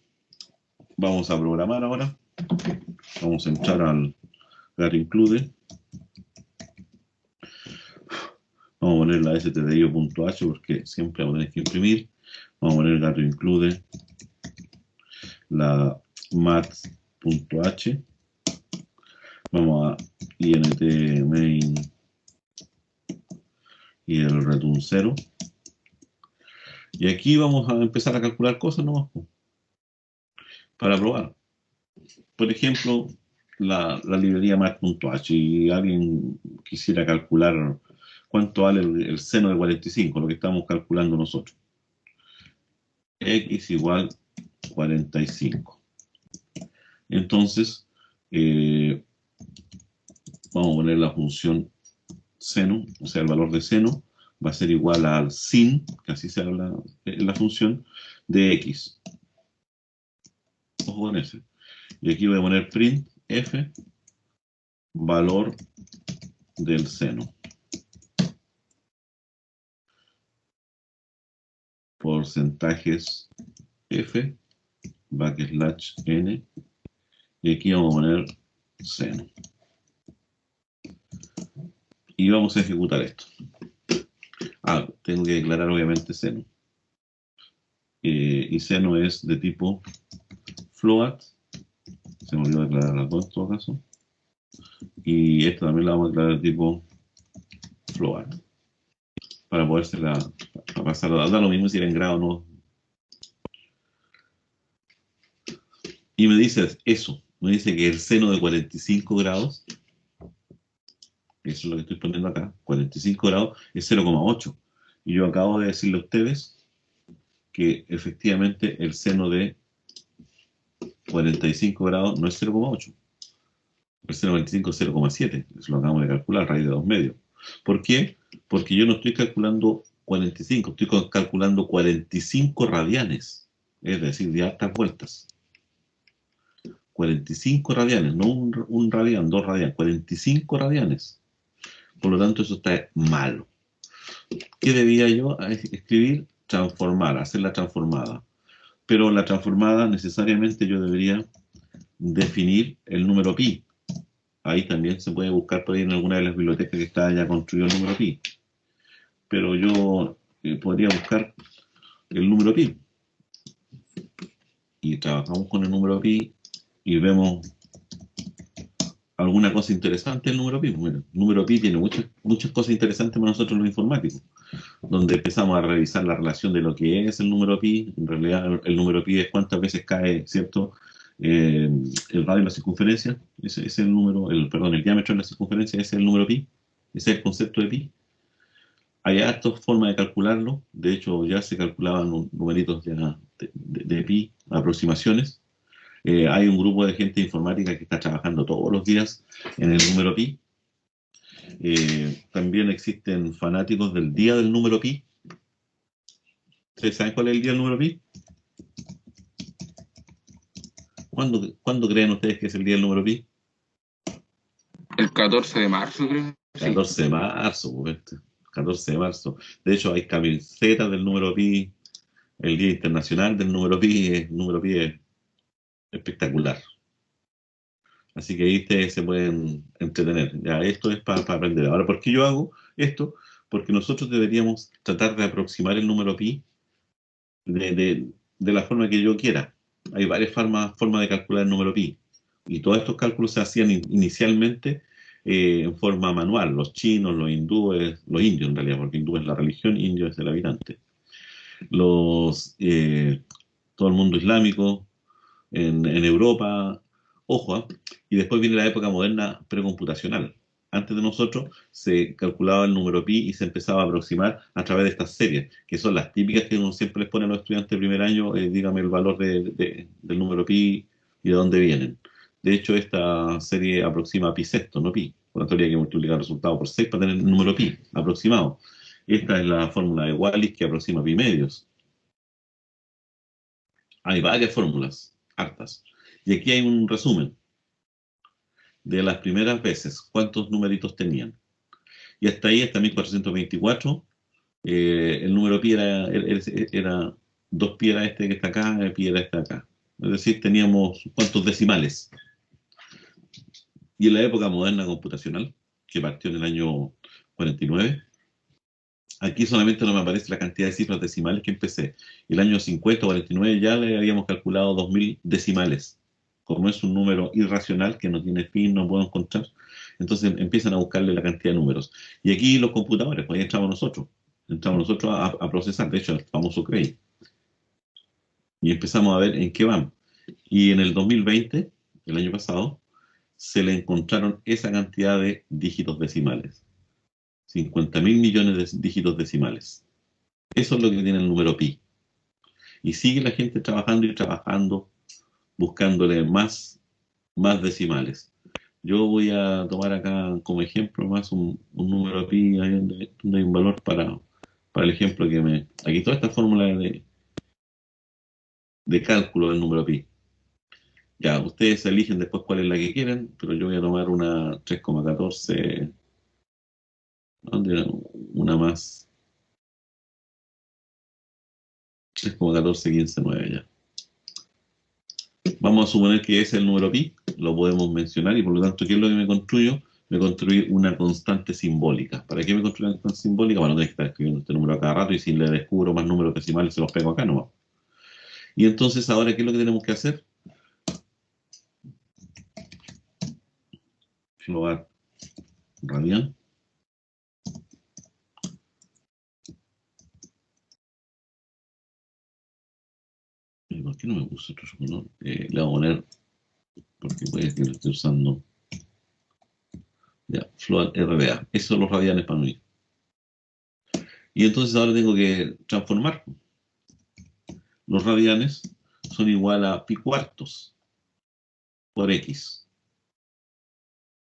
Vamos a programar ahora. Vamos a entrar al Get Include. Vamos a poner la stdio.h porque siempre vamos a tener que imprimir. Vamos a poner Get Include. La math.h. Vamos a int main y el return 0. Y aquí vamos a empezar a calcular cosas nomás para probar. Por ejemplo, la librería math.h, y alguien quisiera calcular cuánto vale el seno de 45, lo que estamos calculando nosotros. X igual 45. Entonces, vamos a poner la función seno, o sea, el valor de seno va a ser igual al sin, que así se habla en la función, de x. Ojo con ese. Y aquí voy a poner print f, valor del seno. Porcentajes f, backslash n, y aquí vamos a poner seno. Y vamos a ejecutar esto. Tengo que declarar obviamente seno. Y seno es de tipo float. Se me olvidó declarar las dos en todo caso. Y esto también la vamos a declarar de tipo float. Para podérsela pasar a dar lo mismo si era en grado o no. Y me dice eso. Me dice que el seno de 45 grados, eso es lo que estoy poniendo acá, 45 grados es 0,8. Y yo acabo de decirle a ustedes que efectivamente el seno de 45 grados no es 0,8. El seno de 45 es 0,7. Eso lo acabamos de calcular, raíz de 2 medios. ¿Por qué? Porque yo no estoy calculando 45, estoy calculando 45 radianes. Es decir, de altas vueltas. 45 radianes, no un radian, 2 radianes, 45 radianes. Por lo tanto, eso está malo. ¿Qué debía yo escribir? Transformar, hacer la transformada. Pero la transformada necesariamente yo debería definir el número pi. Ahí también se puede buscar por ahí en alguna de las bibliotecas que está ya construido el número pi. Pero yo podría buscar el número pi. Y trabajamos con el número pi y vemos alguna cosa interesante el número pi. Bueno, el número pi tiene muchas cosas interesantes para nosotros los informáticos, donde empezamos a revisar la relación de lo que es el número pi. En realidad el número pi es cuántas veces cae, ¿cierto?, el radio de la circunferencia. Ese es el número, el diámetro de la circunferencia, ese es el número pi. Ese es el concepto de pi. Hay hartas formas de calcularlo. De hecho, ya se calculaban numeritos ya de pi, aproximaciones. Hay un grupo de gente informática que está trabajando todos los días en el número pi. También existen fanáticos del día del número pi. ¿Ustedes saben cuál es el día del número pi? ¿Cuándo creen ustedes que es el día del número pi? El 14 de marzo, creo. Sí. 14 de marzo, pues, 14 de marzo. De hecho, hay camisetas del número pi. El Día Internacional del número pi. El número pi es espectacular. Así que ahí ustedes se pueden entretener. Ya, esto es para aprender. Ahora, ¿por qué yo hago esto? Porque nosotros deberíamos tratar de aproximar el número pi de la forma que yo quiera. Hay varias formas de calcular el número pi. Y todos estos cálculos se hacían inicialmente en forma manual. Los chinos, los hindúes, los indios en realidad, porque hindú es la religión, indio es el habitante. Todo el mundo islámico en Europa, ojo, y después viene la época moderna precomputacional. Antes de nosotros se calculaba el número pi y se empezaba a aproximar a través de estas series, que son las típicas que uno siempre les pone a los estudiantes de primer año, dígame el valor del número pi y de dónde vienen. De hecho, esta serie aproxima pi sexto, no pi. Por lo tanto, habría que multiplicar el resultado por 6 para tener el número pi aproximado. Esta es la fórmula de Wallis que aproxima pi medios. Hay varias fórmulas, hartas. Y aquí hay un resumen de las primeras veces, cuántos numeritos tenían. Y hasta ahí, hasta 1424, el número pi era 2 pi era este que está acá, pi era este acá. Es decir, teníamos cuántos decimales. Y en la época moderna computacional, que partió en el año 49, aquí solamente no me aparece la cantidad de cifras decimales que empecé. El año 50 o 49 ya le habíamos calculado 2000 decimales. Como es un número irracional que no tiene fin, no puedo encontrar, entonces empiezan a buscarle la cantidad de números. Y aquí los computadores, pues ahí entramos nosotros a procesar, de hecho, el famoso CREI. Y empezamos a ver en qué van. Y en el 2020, el año pasado, se le encontraron esa cantidad de dígitos decimales. 50.000 millones de dígitos decimales. Eso es lo que tiene el número pi. Y sigue la gente trabajando y trabajando, buscándole más decimales. Yo voy a tomar acá como ejemplo más un número pi, ahí donde hay un valor para el ejemplo que me... Aquí toda esta fórmula de cálculo del número pi. Ya, ustedes eligen después cuál es la que quieren, pero yo voy a tomar una 3,14, una más 3,14159 ya. Vamos a suponer que ese es el número pi, lo podemos mencionar y por lo tanto, ¿qué es lo que me construyo? Me construí una constante simbólica. ¿Para qué me construyo una constante simbólica? Bueno, no tengo que estar escribiendo este número a cada rato y si le descubro más números decimales se los pego acá nomás. Y entonces ahora, ¿qué es lo que tenemos que hacer? Float radian. ¿Por qué no me puso otro color? Le voy a poner, porque puede que lo esté usando. Ya, float RDA. Esos son los radianes para mí. Y entonces ahora tengo que transformar. Los radianes son igual a pi cuartos por x.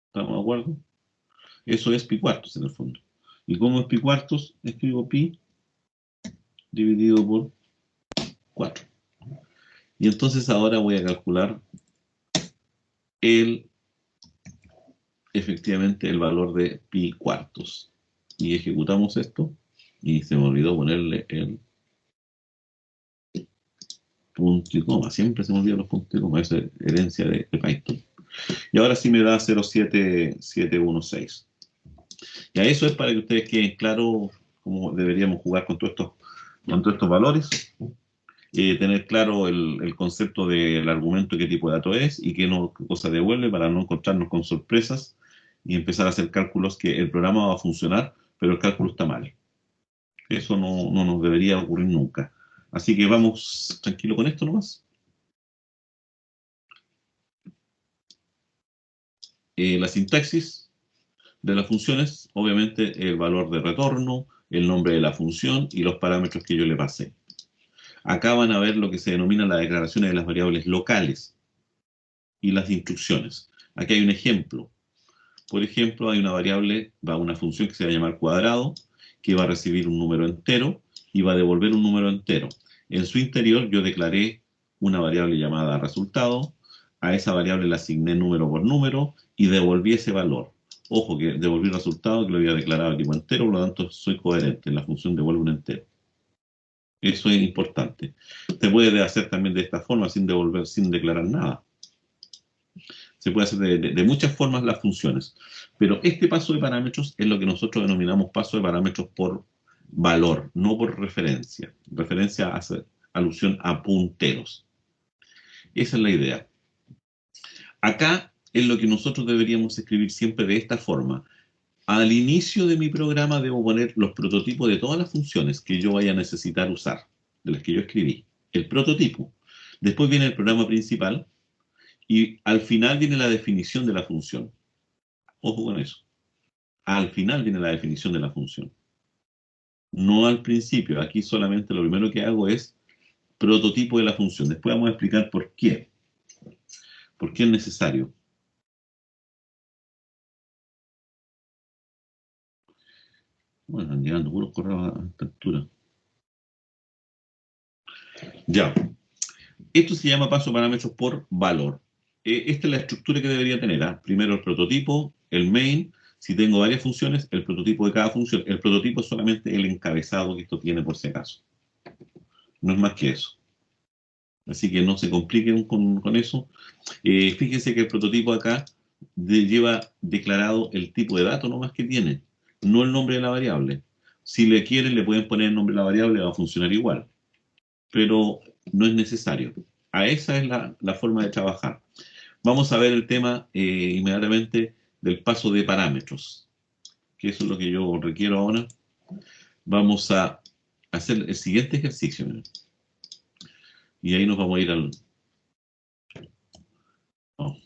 ¿Estamos de acuerdo? Eso es pi cuartos en el fondo. ¿Y cómo es pi cuartos? Escribo pi dividido por 4. Y entonces ahora voy a calcular efectivamente el valor de pi cuartos. Y ejecutamos esto. Y se me olvidó ponerle el punto y coma. Siempre se me olvidan los puntos y coma. Esa es herencia de Python. Y ahora sí me da 07716. Ya eso es para que ustedes queden claros cómo deberíamos jugar con todos estos valores. Tener claro el concepto del argumento, qué tipo de dato es y qué cosa devuelve para no encontrarnos con sorpresas y empezar a hacer cálculos que el programa va a funcionar, pero el cálculo está mal. Eso no nos debería ocurrir nunca. Así que vamos tranquilo con esto nomás. La sintaxis de las funciones, obviamente el valor de retorno, el nombre de la función y los parámetros que yo le pasé. Acá van a ver lo que se denomina las declaraciones de las variables locales y las instrucciones. Aquí hay un ejemplo. Por ejemplo, hay una variable, va una función que se va a llamar cuadrado, que va a recibir un número entero y va a devolver un número entero. En su interior yo declaré una variable llamada resultado, a esa variable le asigné número por número y devolví ese valor. Ojo que devolví el resultado que lo había declarado de tipo entero, por lo tanto soy coherente, la función devuelve un entero. Eso es importante. Se puede hacer también de esta forma, sin devolver, sin declarar nada. Se puede hacer de muchas formas las funciones. Pero este paso de parámetros es lo que nosotros denominamos paso de parámetros por valor, no por referencia. Referencia hace alusión a punteros. Esa es la idea. Acá es lo que nosotros deberíamos escribir siempre de esta forma. Al inicio de mi programa debo poner los prototipos de todas las funciones que yo vaya a necesitar usar, de las que yo escribí. El prototipo. Después viene el programa principal y al final viene la definición de la función. Ojo con eso. Al final viene la definición de la función. No al principio. Aquí solamente lo primero que hago es prototipo de la función. Después vamos a explicar por qué. ¿Por qué es necesario? Bueno, están llegando puros correos a esta altura. Ya. Esto se llama paso de parámetros por valor. Esta es la estructura que debería tener. Primero el prototipo, el main. Si tengo varias funciones, el prototipo de cada función. El prototipo es solamente el encabezado que esto tiene por si acaso. No es más que eso. Así que no se compliquen con eso. Fíjense que el prototipo acá lleva declarado el tipo de dato nomás que tiene, no el nombre de la variable. Si le quieren, le pueden poner el nombre de la variable, va a funcionar igual. Pero no es necesario. A esa es la forma de trabajar. Vamos a ver el tema inmediatamente del paso de parámetros, que eso es lo que yo requiero ahora. Vamos a hacer el siguiente ejercicio. Miren. Y ahí nos vamos a ir al... Oh.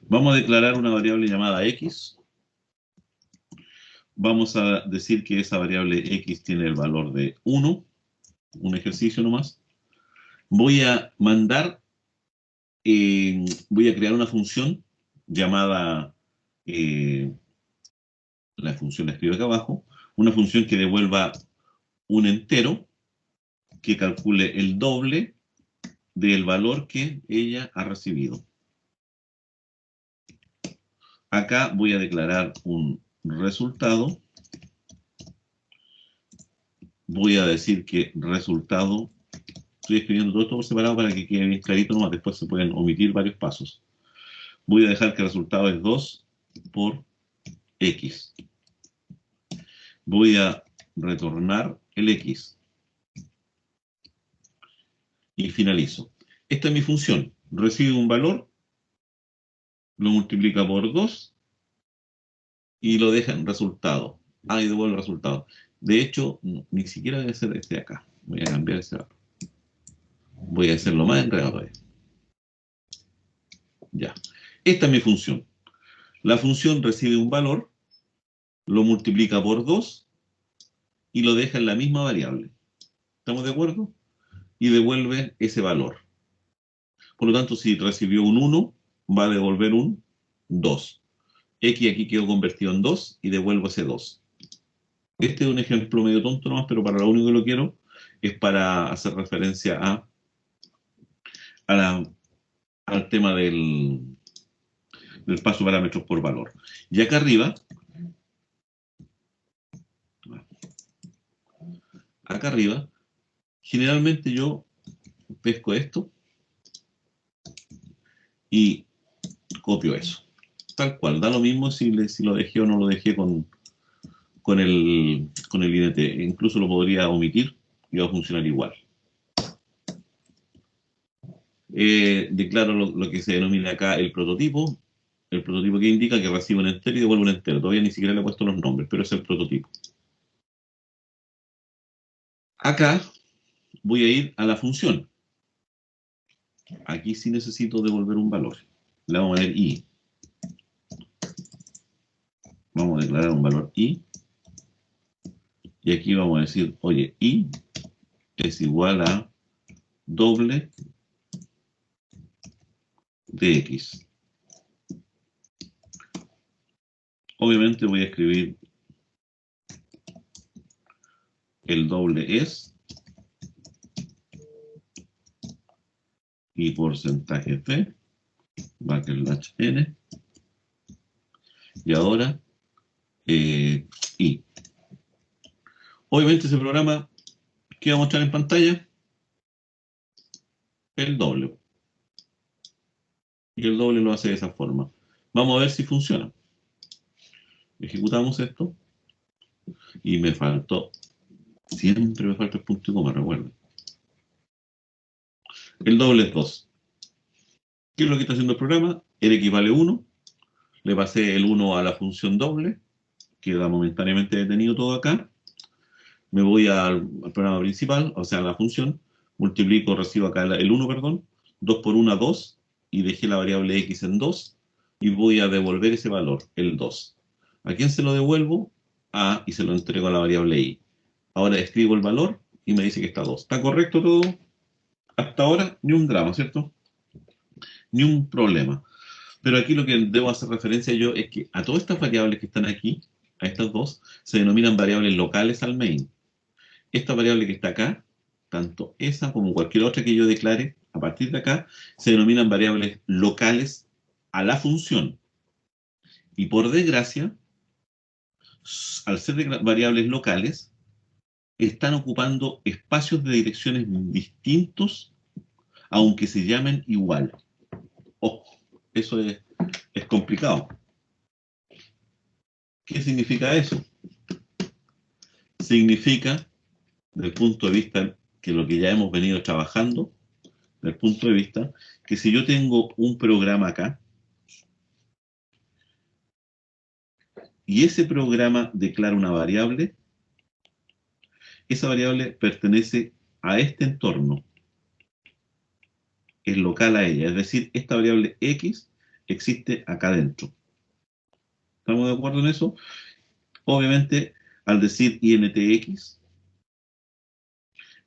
Vamos a declarar una variable llamada x. Vamos a decir que esa variable x tiene el valor de 1. Un ejercicio nomás. Voy a mandar, voy a crear una función llamada, la función la escribo acá abajo, una función que devuelva un entero que calcule el doble del valor que ella ha recibido. Acá voy a declarar un resultado. Voy a decir que resultado, estoy escribiendo todo esto por separado para que quede bien clarito nomás, después se pueden omitir varios pasos. Voy a dejar que el resultado es 2 por x. Voy a retornar el x. Y finalizo. Esta es mi función. Recibe un valor, lo multiplica por 2 y lo deja en resultado. Y devuelve el resultado. De hecho, no, ni siquiera debe ser este de acá. Voy a cambiar ese valor. Voy a hacerlo más enredado todavía. Ya. Esta es mi función. La función recibe un valor, lo multiplica por 2 y lo deja en la misma variable. ¿Estamos de acuerdo? Y devuelve ese valor. Por lo tanto, si recibió un 1, va a devolver un 2. X aquí quedó convertido en 2 y devuelvo ese 2. Este es un ejemplo medio tonto nomás, pero para lo único que lo quiero es para hacer referencia al tema del paso de parámetros por valor. Y acá arriba, generalmente yo pesco esto y copio eso. Tal cual, da lo mismo si lo dejé o no lo dejé con el INT. Incluso lo podría omitir y va a funcionar igual. Declaro lo que se denomina acá el prototipo que indica que recibe un entero y devuelve un entero. Todavía ni siquiera le he puesto los nombres, pero es el prototipo. Acá voy a ir a la función. Aquí sí necesito devolver un valor. Le vamos a poner i. Vamos a declarar un valor i. Y aquí vamos a decir, oye, i es igual a doble de x. Obviamente voy a escribir el doble es y porcentaje F, backslash n, y ahora I. Obviamente ese programa que va a mostrar en pantalla, el doble. Y el doble lo hace de esa forma. Vamos a ver si funciona. Ejecutamos esto. Y me faltó, siempre me falta el punto y coma, recuerden. El doble es 2. ¿Qué es lo que está haciendo el programa? El equivale 1. Le pasé el 1 a la función doble. Queda momentáneamente detenido todo acá. Me voy al programa principal, o sea, a la función. Multiplico, recibo acá el 1, perdón. 2 por 1, 2. Y dejé la variable x en 2. Y voy a devolver ese valor, el 2. ¿A quién se lo devuelvo? A, y se lo entrego a la variable y. Ahora escribo el valor y me dice que está 2. ¿Está correcto todo? Hasta ahora, ni un drama, ¿cierto? Ni un problema. Pero aquí lo que debo hacer referencia yo es que a todas estas variables que están aquí, a estas dos, se denominan variables locales al main. Esta variable que está acá, tanto esa como cualquier otra que yo declare a partir de acá, se denominan variables locales a la función. Y por desgracia, al ser variables locales, están ocupando espacios de direcciones distintos, aunque se llamen igual. Ojo, eso es complicado. ¿Qué significa eso? Significa, desde el punto de vista que lo que ya hemos venido trabajando, desde el punto de vista que si yo tengo un programa acá, y ese programa declara una variable, esa variable pertenece a este entorno, es local a ella, es decir, esta variable x existe acá dentro. ¿Estamos de acuerdo en eso? Obviamente, al decir intx,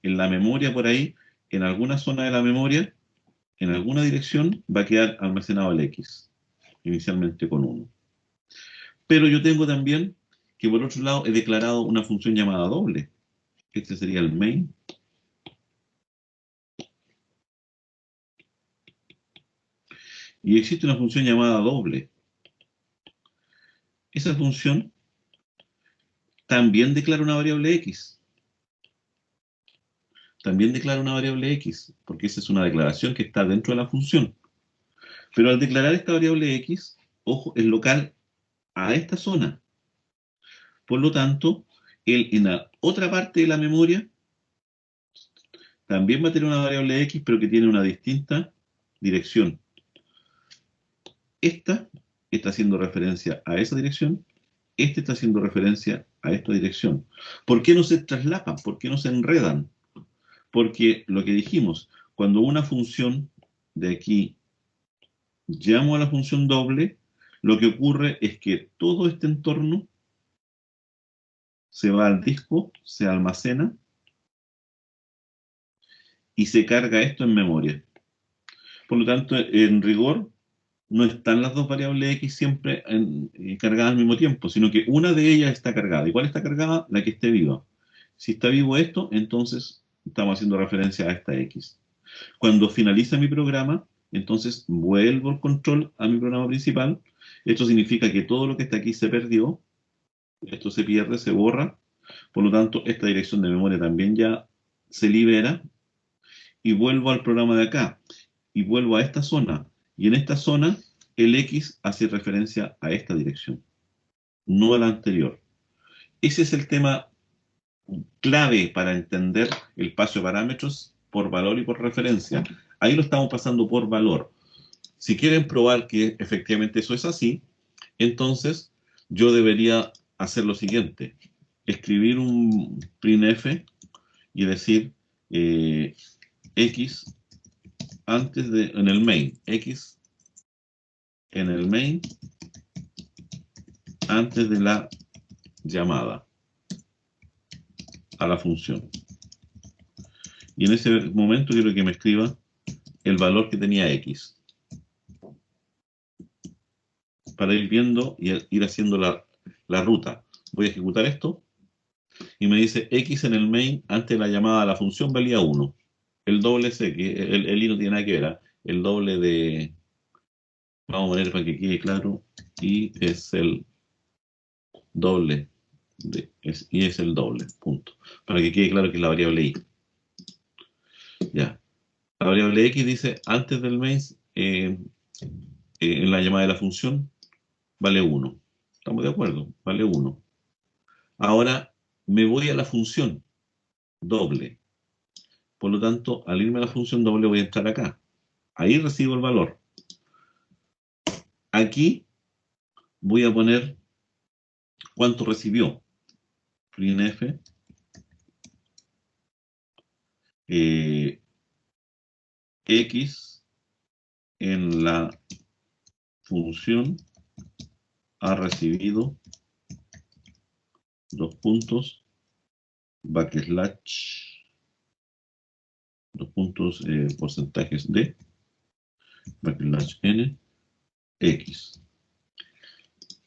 en la memoria por ahí, en alguna zona de la memoria, en alguna dirección, va a quedar almacenado el x, inicialmente con 1. Pero yo tengo también que por otro lado he declarado una función llamada doble. Este sería el main. Y existe una función llamada doble. Esa función también declara una variable x. También declara una variable x, porque esa es una declaración que está dentro de la función. Pero al declarar esta variable x, ojo, es local a esta zona. Por lo tanto, él en la otra parte de la memoria también va a tener una variable x, pero que tiene una distinta dirección. Esta está haciendo referencia a esa dirección, este está haciendo referencia a esta dirección. ¿Por qué no se traslapan? ¿Por qué no se enredan? Porque lo que dijimos, cuando una función de aquí llamo a la función doble, lo que ocurre es que todo este entorno se va al disco, se almacena y se carga esto en memoria. Por lo tanto, en rigor, no están las dos variables x siempre cargadas al mismo tiempo, sino que una de ellas está cargada. ¿Y cuál está cargada? La que esté viva. Si está vivo esto, entonces estamos haciendo referencia a esta x. Cuando finaliza mi programa, entonces vuelvo el control a mi programa principal. Esto significa que todo lo que está aquí se perdió. Esto se pierde, se borra. Por lo tanto, esta dirección de memoria también ya se libera. Y vuelvo al programa de acá. Y vuelvo a esta zona. Y en esta zona, el X hace referencia a esta dirección, no a la anterior. Ese es el tema clave para entender el espacio de parámetros por valor y por referencia. Ahí lo estamos pasando por valor. Si quieren probar que efectivamente eso es así, entonces yo debería hacer lo siguiente. Escribir un printf y decir X antes de, en el main, X en el main antes de la llamada a la función. Y en ese momento quiero que me escriba el valor que tenía X. para ir viendo y ir haciendo la ruta. Voy a ejecutar esto y me dice X en el main antes de la llamada a la función valía 1. El doble C, que el I no tiene nada que ver, ¿eh? El doble de... Vamos a poner para que quede claro. Y es el doble. Y es el doble, punto. Para que quede claro que es la variable I. Ya. La variable X dice antes del main, en la llamada de la función, vale 1. ¿Estamos de acuerdo? Vale 1. Ahora me voy a la función doble. Por lo tanto, al irme a la función doble voy a entrar acá. Ahí recibo el valor. Aquí voy a poner cuánto recibió. Printf X en la función ha recibido 2 puntos backslash 2 puntos porcentajes de backslash n x.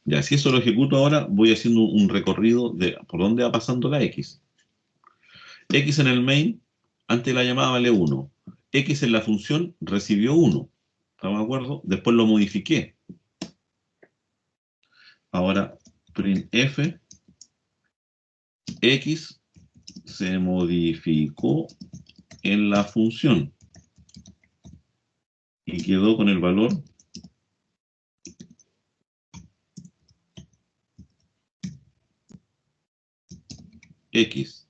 Ya, si eso lo ejecuto ahora, voy haciendo un recorrido de por dónde va pasando la x. X en el main, antes de la llamada vale 1. X en la función recibió 1. ¿Estamos de acuerdo? Después lo modifiqué. Ahora, printf X se modificó en la función y quedó con el valor X.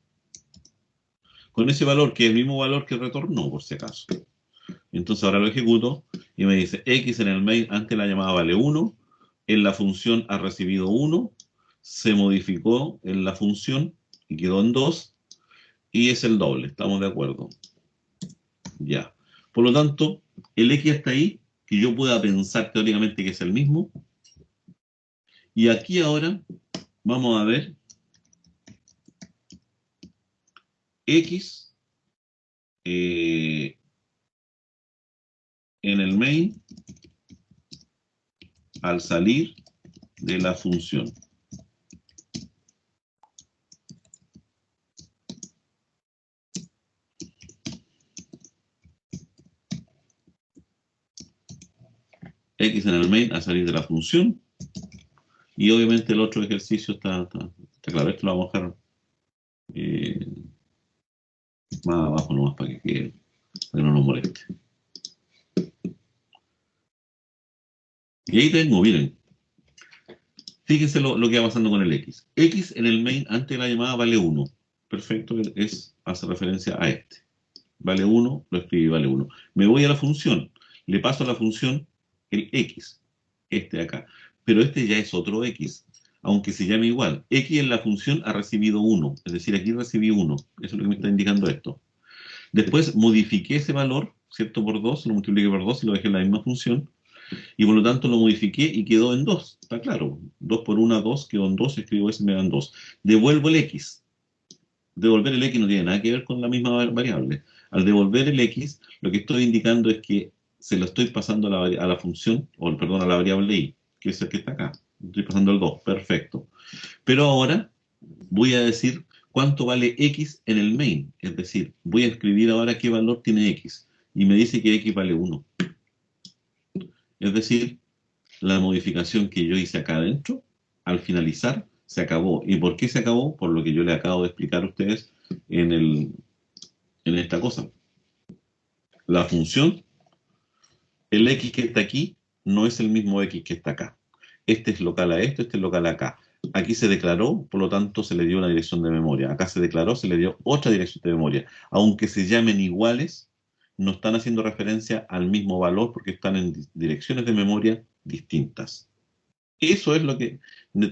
Con ese valor, que es el mismo valor que retornó, por si acaso. Entonces ahora lo ejecuto y me dice X en el main antes de la llamada vale 1, en la función ha recibido 1, se modificó en la función y quedó en 2, y es el doble, ¿estamos de acuerdo? Ya. Por lo tanto, el X está ahí, que yo pueda pensar teóricamente que es el mismo. Y aquí ahora vamos a ver X en el main al salir de la función. X en el main al salir de la función. Y obviamente el otro ejercicio está claro. Esto lo vamos a dejar más abajo nomás para que no nos moleste. Y ahí tengo, miren. Fíjense lo que va pasando con el X. X en el main antes de la llamada vale 1. Perfecto, hace referencia a este. Vale 1, lo escribí, vale 1. Me voy a la función, le paso a la función el X, este de acá. Pero este ya es otro X, aunque se llame igual. X en la función ha recibido 1, es decir, aquí recibí 1. Eso es lo que me está indicando esto. Después modifiqué ese valor, ¿cierto? Por 2, lo multipliqué por 2 y lo dejé en la misma función. Y por lo tanto lo modifiqué y quedó en 2. Está claro. 2 por 1, 2, quedó en 2, escribo ese, me dan 2. Devuelvo el X. Devolver el X no tiene nada que ver con la misma variable. Al devolver el X, lo que estoy indicando es que se lo estoy pasando a la función, o perdón, a la variable Y, que es el que está acá. Estoy pasando el 2, perfecto. Pero ahora voy a decir cuánto vale X en el main. Es decir, voy a escribir ahora qué valor tiene X. Y me dice que X vale 1. Es decir, la modificación que yo hice acá adentro, al finalizar, se acabó. ¿Y por qué se acabó? Por lo que yo le acabo de explicar a ustedes en esta cosa. La función, el X que está aquí, no es el mismo X que está acá. Este es local a esto, este es local acá. Aquí se declaró, por lo tanto se le dio una dirección de memoria. Acá se declaró, se le dio otra dirección de memoria. Aunque se llamen iguales, no están haciendo referencia al mismo valor porque están en direcciones de memoria distintas. Eso es lo que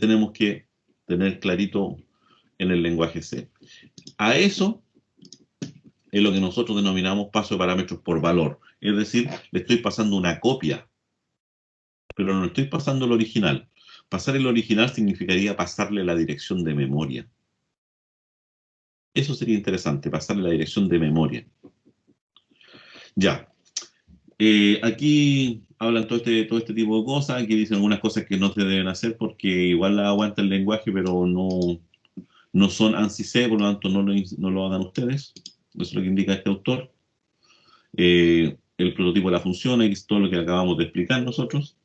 tenemos que tener clarito en el lenguaje C. A eso es lo que nosotros denominamos paso de parámetros por valor. Es decir, le estoy pasando una copia, pero no le estoy pasando el original. Pasar el original significaría pasarle la dirección de memoria. Eso sería interesante, pasarle la dirección de memoria. Ya. Aquí hablan todo este tipo de cosas, que dicen algunas cosas que no se deben hacer porque igual la aguanta el lenguaje, pero no son ANSI C, por lo tanto no lo hagan ustedes. Eso es lo que indica este autor. El prototipo de la función X, todo lo que acabamos de explicar nosotros.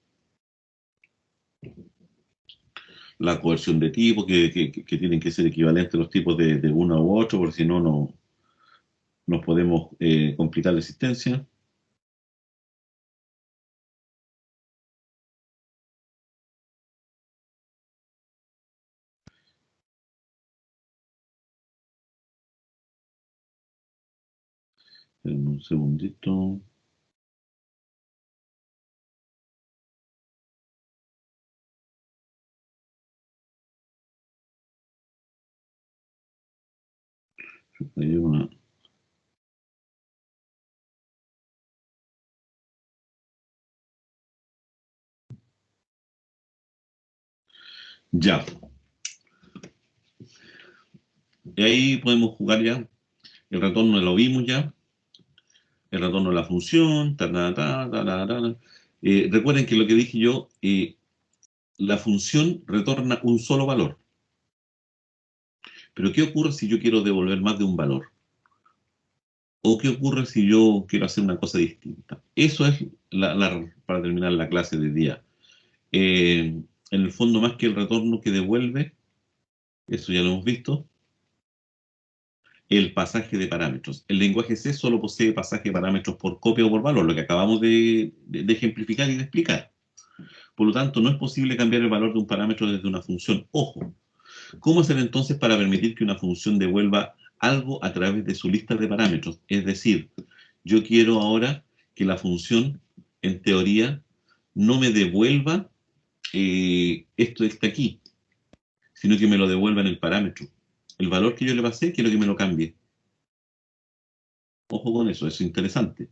La coerción de tipo, que tienen que ser equivalentes los tipos de uno u otro, porque si no nos podemos complicar la existencia. Un segundito. Hay una... Ya. Y ahí podemos jugar ya. El retorno lo vimos ya. El retorno de la función. Recuerden que lo que dije yo, la función retorna un solo valor. Pero ¿qué ocurre si yo quiero devolver más de un valor? ¿O qué ocurre si yo quiero hacer una cosa distinta? Eso es para terminar la clase de día. En el fondo, más que el retorno que devuelve, eso ya lo hemos visto, el pasaje de parámetros. El lenguaje C solo posee pasaje de parámetros por copia o por valor, lo que acabamos de ejemplificar y de explicar. Por lo tanto, no es posible cambiar el valor de un parámetro desde una función. Ojo, ¿cómo hacer entonces para permitir que una función devuelva algo a través de su lista de parámetros? Es decir, yo quiero ahora que la función, en teoría, no me devuelva esto está aquí, sino que me lo devuelva en el parámetro. El valor que yo le pasé, quiero que me lo cambie. Ojo con eso, eso es interesante.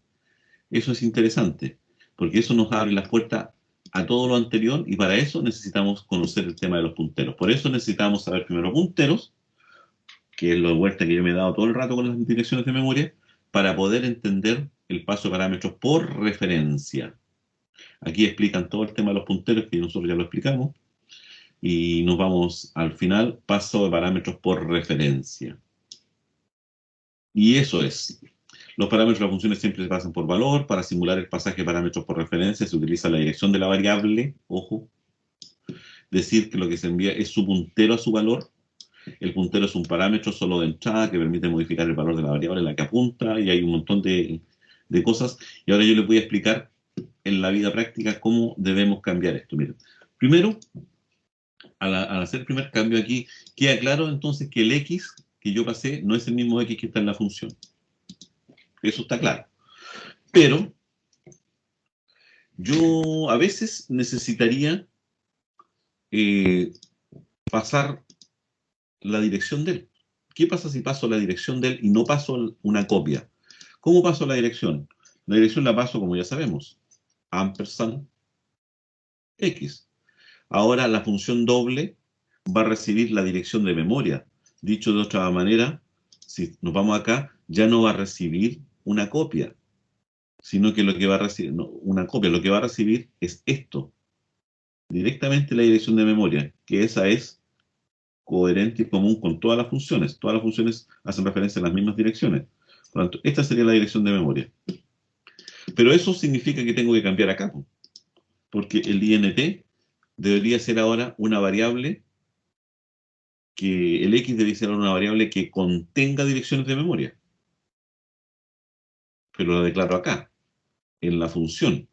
Eso es interesante, porque eso nos abre las puertas a todo lo anterior y para eso necesitamos conocer el tema de los punteros. Por eso necesitamos saber primero punteros, que es la vuelta que yo me he dado todo el rato con las direcciones de memoria, para poder entender el paso de parámetros por referencia. Aquí explican todo el tema de los punteros, que nosotros ya lo explicamos, y nos vamos al final, paso de parámetros por referencia. Y eso es. Los parámetros de las funciones siempre se pasan por valor. Para simular el pasaje de parámetros por referencia se utiliza la dirección de la variable, ojo, decir que lo que se envía es su puntero a su valor. El puntero es un parámetro solo de entrada que permite modificar el valor de la variable en la que apunta, y hay un montón de cosas. Y ahora yo les voy a explicar en la vida práctica cómo debemos cambiar esto. Miren, primero, al hacer el primer cambio aquí, queda claro entonces que el X que yo pasé no es el mismo X que está en la función. Eso está claro. Pero yo a veces necesitaría pasar la dirección de él. ¿Qué pasa si paso la dirección de él y no paso una copia? ¿Cómo paso la dirección? La dirección la paso, como ya sabemos, ampersand X. Ahora la función doble va a recibir la dirección de memoria. Dicho de otra manera, si nos vamos acá, ya no va a recibir una copia, sino que lo que va a recibir, no, una copia, lo que va a recibir es esto, directamente la dirección de memoria, que esa es coherente y común con todas las funciones. Todas las funciones hacen referencia a las mismas direcciones. Por lo tanto, esta sería la dirección de memoria. Pero eso significa que tengo que cambiar acá, porque el INT debería ser ahora una variable que el X debería ser una variable que contenga direcciones de memoria. Pero la declaro acá, en la función.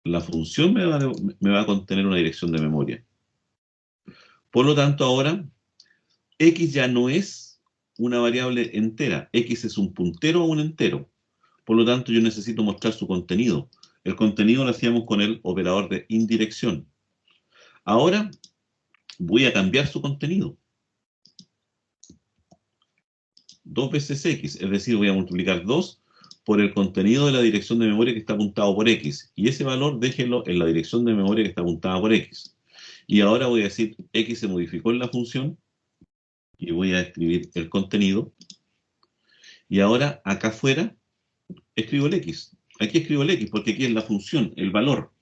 La función me va a contener una dirección de memoria. Por lo tanto, ahora, X ya no es una variable entera. X es un puntero a un entero. Por lo tanto, yo necesito mostrar su contenido. El contenido lo hacíamos con el operador de indirección. Ahora, voy a cambiar su contenido. 2 veces X, es decir, voy a multiplicar 2 por el contenido de la dirección de memoria que está apuntado por X. Y ese valor déjelo en la dirección de memoria que está apuntada por X. Y ahora voy a decir, X se modificó en la función, y voy a escribir el contenido. Y ahora, acá afuera, escribo el X. Aquí escribo el X, porque aquí es la función, el valor.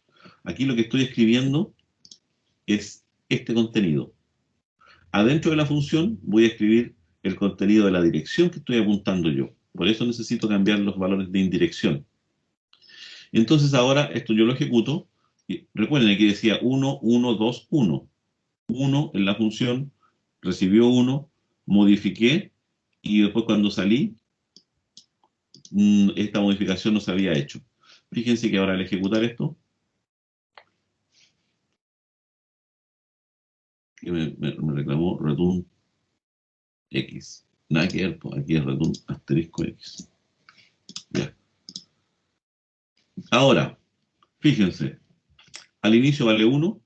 Aquí lo que estoy escribiendo es este contenido. Adentro de la función voy a escribir el contenido de la dirección que estoy apuntando yo. Por eso necesito cambiar los valores de indirección. Entonces ahora esto yo lo ejecuto. Y recuerden, aquí decía 1, 1, 2, 1. 1 en la función, recibió 1, modifiqué, y después cuando salí, esta modificación no se había hecho. Fíjense que ahora al ejecutar esto, que me reclamó return X. Nada que ver, pues aquí es return asterisco X. Ya. Ahora, fíjense, al inicio vale 1,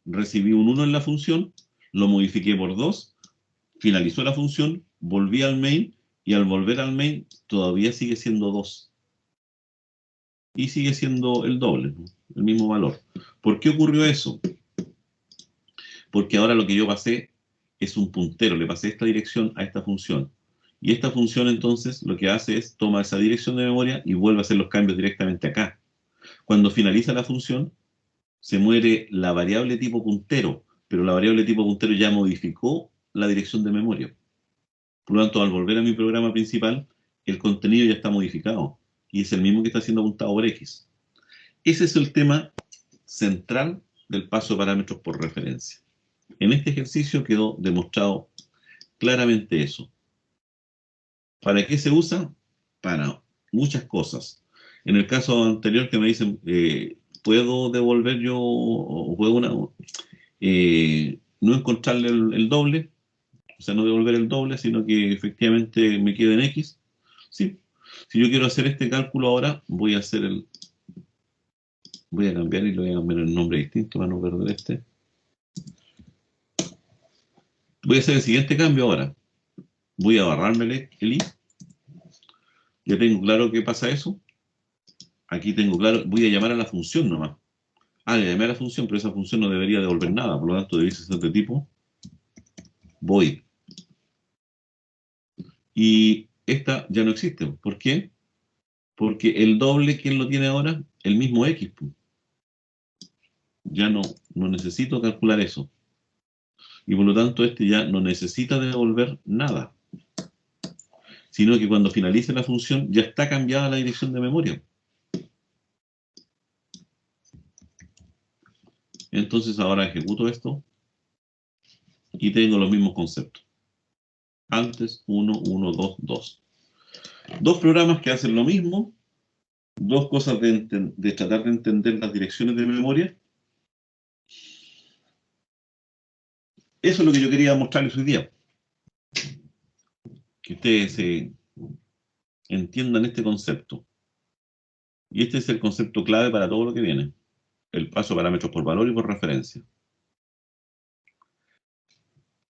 recibí un 1 en la función, lo modifiqué por 2, finalizó la función, volví al main, y al volver al main todavía sigue siendo 2. Y sigue siendo el doble, ¿no? El mismo valor. ¿Por qué ocurrió eso? Porque ahora lo que yo pasé es un puntero, le pasé esta dirección a esta función. Y esta función entonces lo que hace es toma esa dirección de memoria y vuelve a hacer los cambios directamente acá. Cuando finaliza la función, se muere la variable tipo puntero, pero la variable tipo puntero ya modificó la dirección de memoria. Por lo tanto, al volver a mi programa principal, el contenido ya está modificado y es el mismo que está siendo apuntado por X. Ese es el tema central del paso de parámetros por referencia. En este ejercicio quedó demostrado claramente eso. ¿Para qué se usa? Para muchas cosas. En el caso anterior que me dicen, ¿puedo devolver yo o puedo no encontrarle el doble? O sea, no devolver el doble, sino que efectivamente me quede en X. Sí. Si yo quiero hacer este cálculo ahora, voy a cambiar y le voy a cambiar el nombre distinto para no perder este. Voy a hacer el siguiente cambio ahora. Voy a barrarme el I. Ya tengo claro qué pasa eso. Aquí tengo claro, voy a llamar a la función nomás. Le llamé a la función, pero esa función no debería devolver nada, por lo tanto debería ser de tipo void. Y esta ya no existe. ¿Por qué? Porque el doble, ¿quién lo tiene ahora? El mismo X. Ya no necesito calcular eso. Y por lo tanto este ya no necesita devolver nada. Sino que cuando finalice la función ya está cambiada la dirección de memoria. Entonces ahora ejecuto esto y tengo los mismos conceptos. Antes, 1, 1, 2, 2. Dos programas que hacen lo mismo, dos cosas de tratar de entender las direcciones de memoria. Eso es lo que yo quería mostrarles hoy día. Que ustedes entiendan este concepto. Y este es el concepto clave para todo lo que viene. El paso de parámetros por valor y por referencia.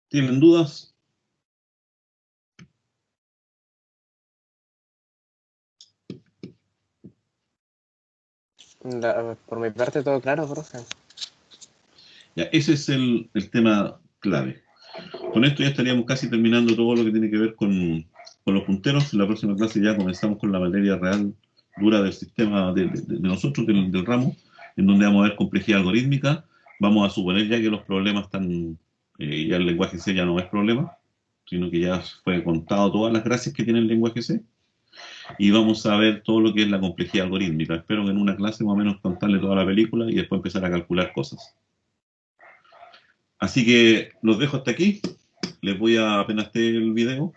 ¿Tienen dudas? Por mi parte, todo claro, profe. Ya, ese es el tema clave. Con esto ya estaríamos casi terminando todo lo que tiene que ver con los punteros. En la próxima clase ya comenzamos con la materia real dura del sistema de nosotros, del ramo, en donde vamos a ver complejidad algorítmica. Vamos a suponer ya que los problemas están, ya el lenguaje C ya no es problema, sino que ya fue contado todas las gracias que tiene el lenguaje C. Y vamos a ver todo lo que es la complejidad algorítmica. Espero que en una clase más o menos contarle toda la película y después empezar a calcular cosas. Así que los dejo hasta aquí. Les voy a apenas el video.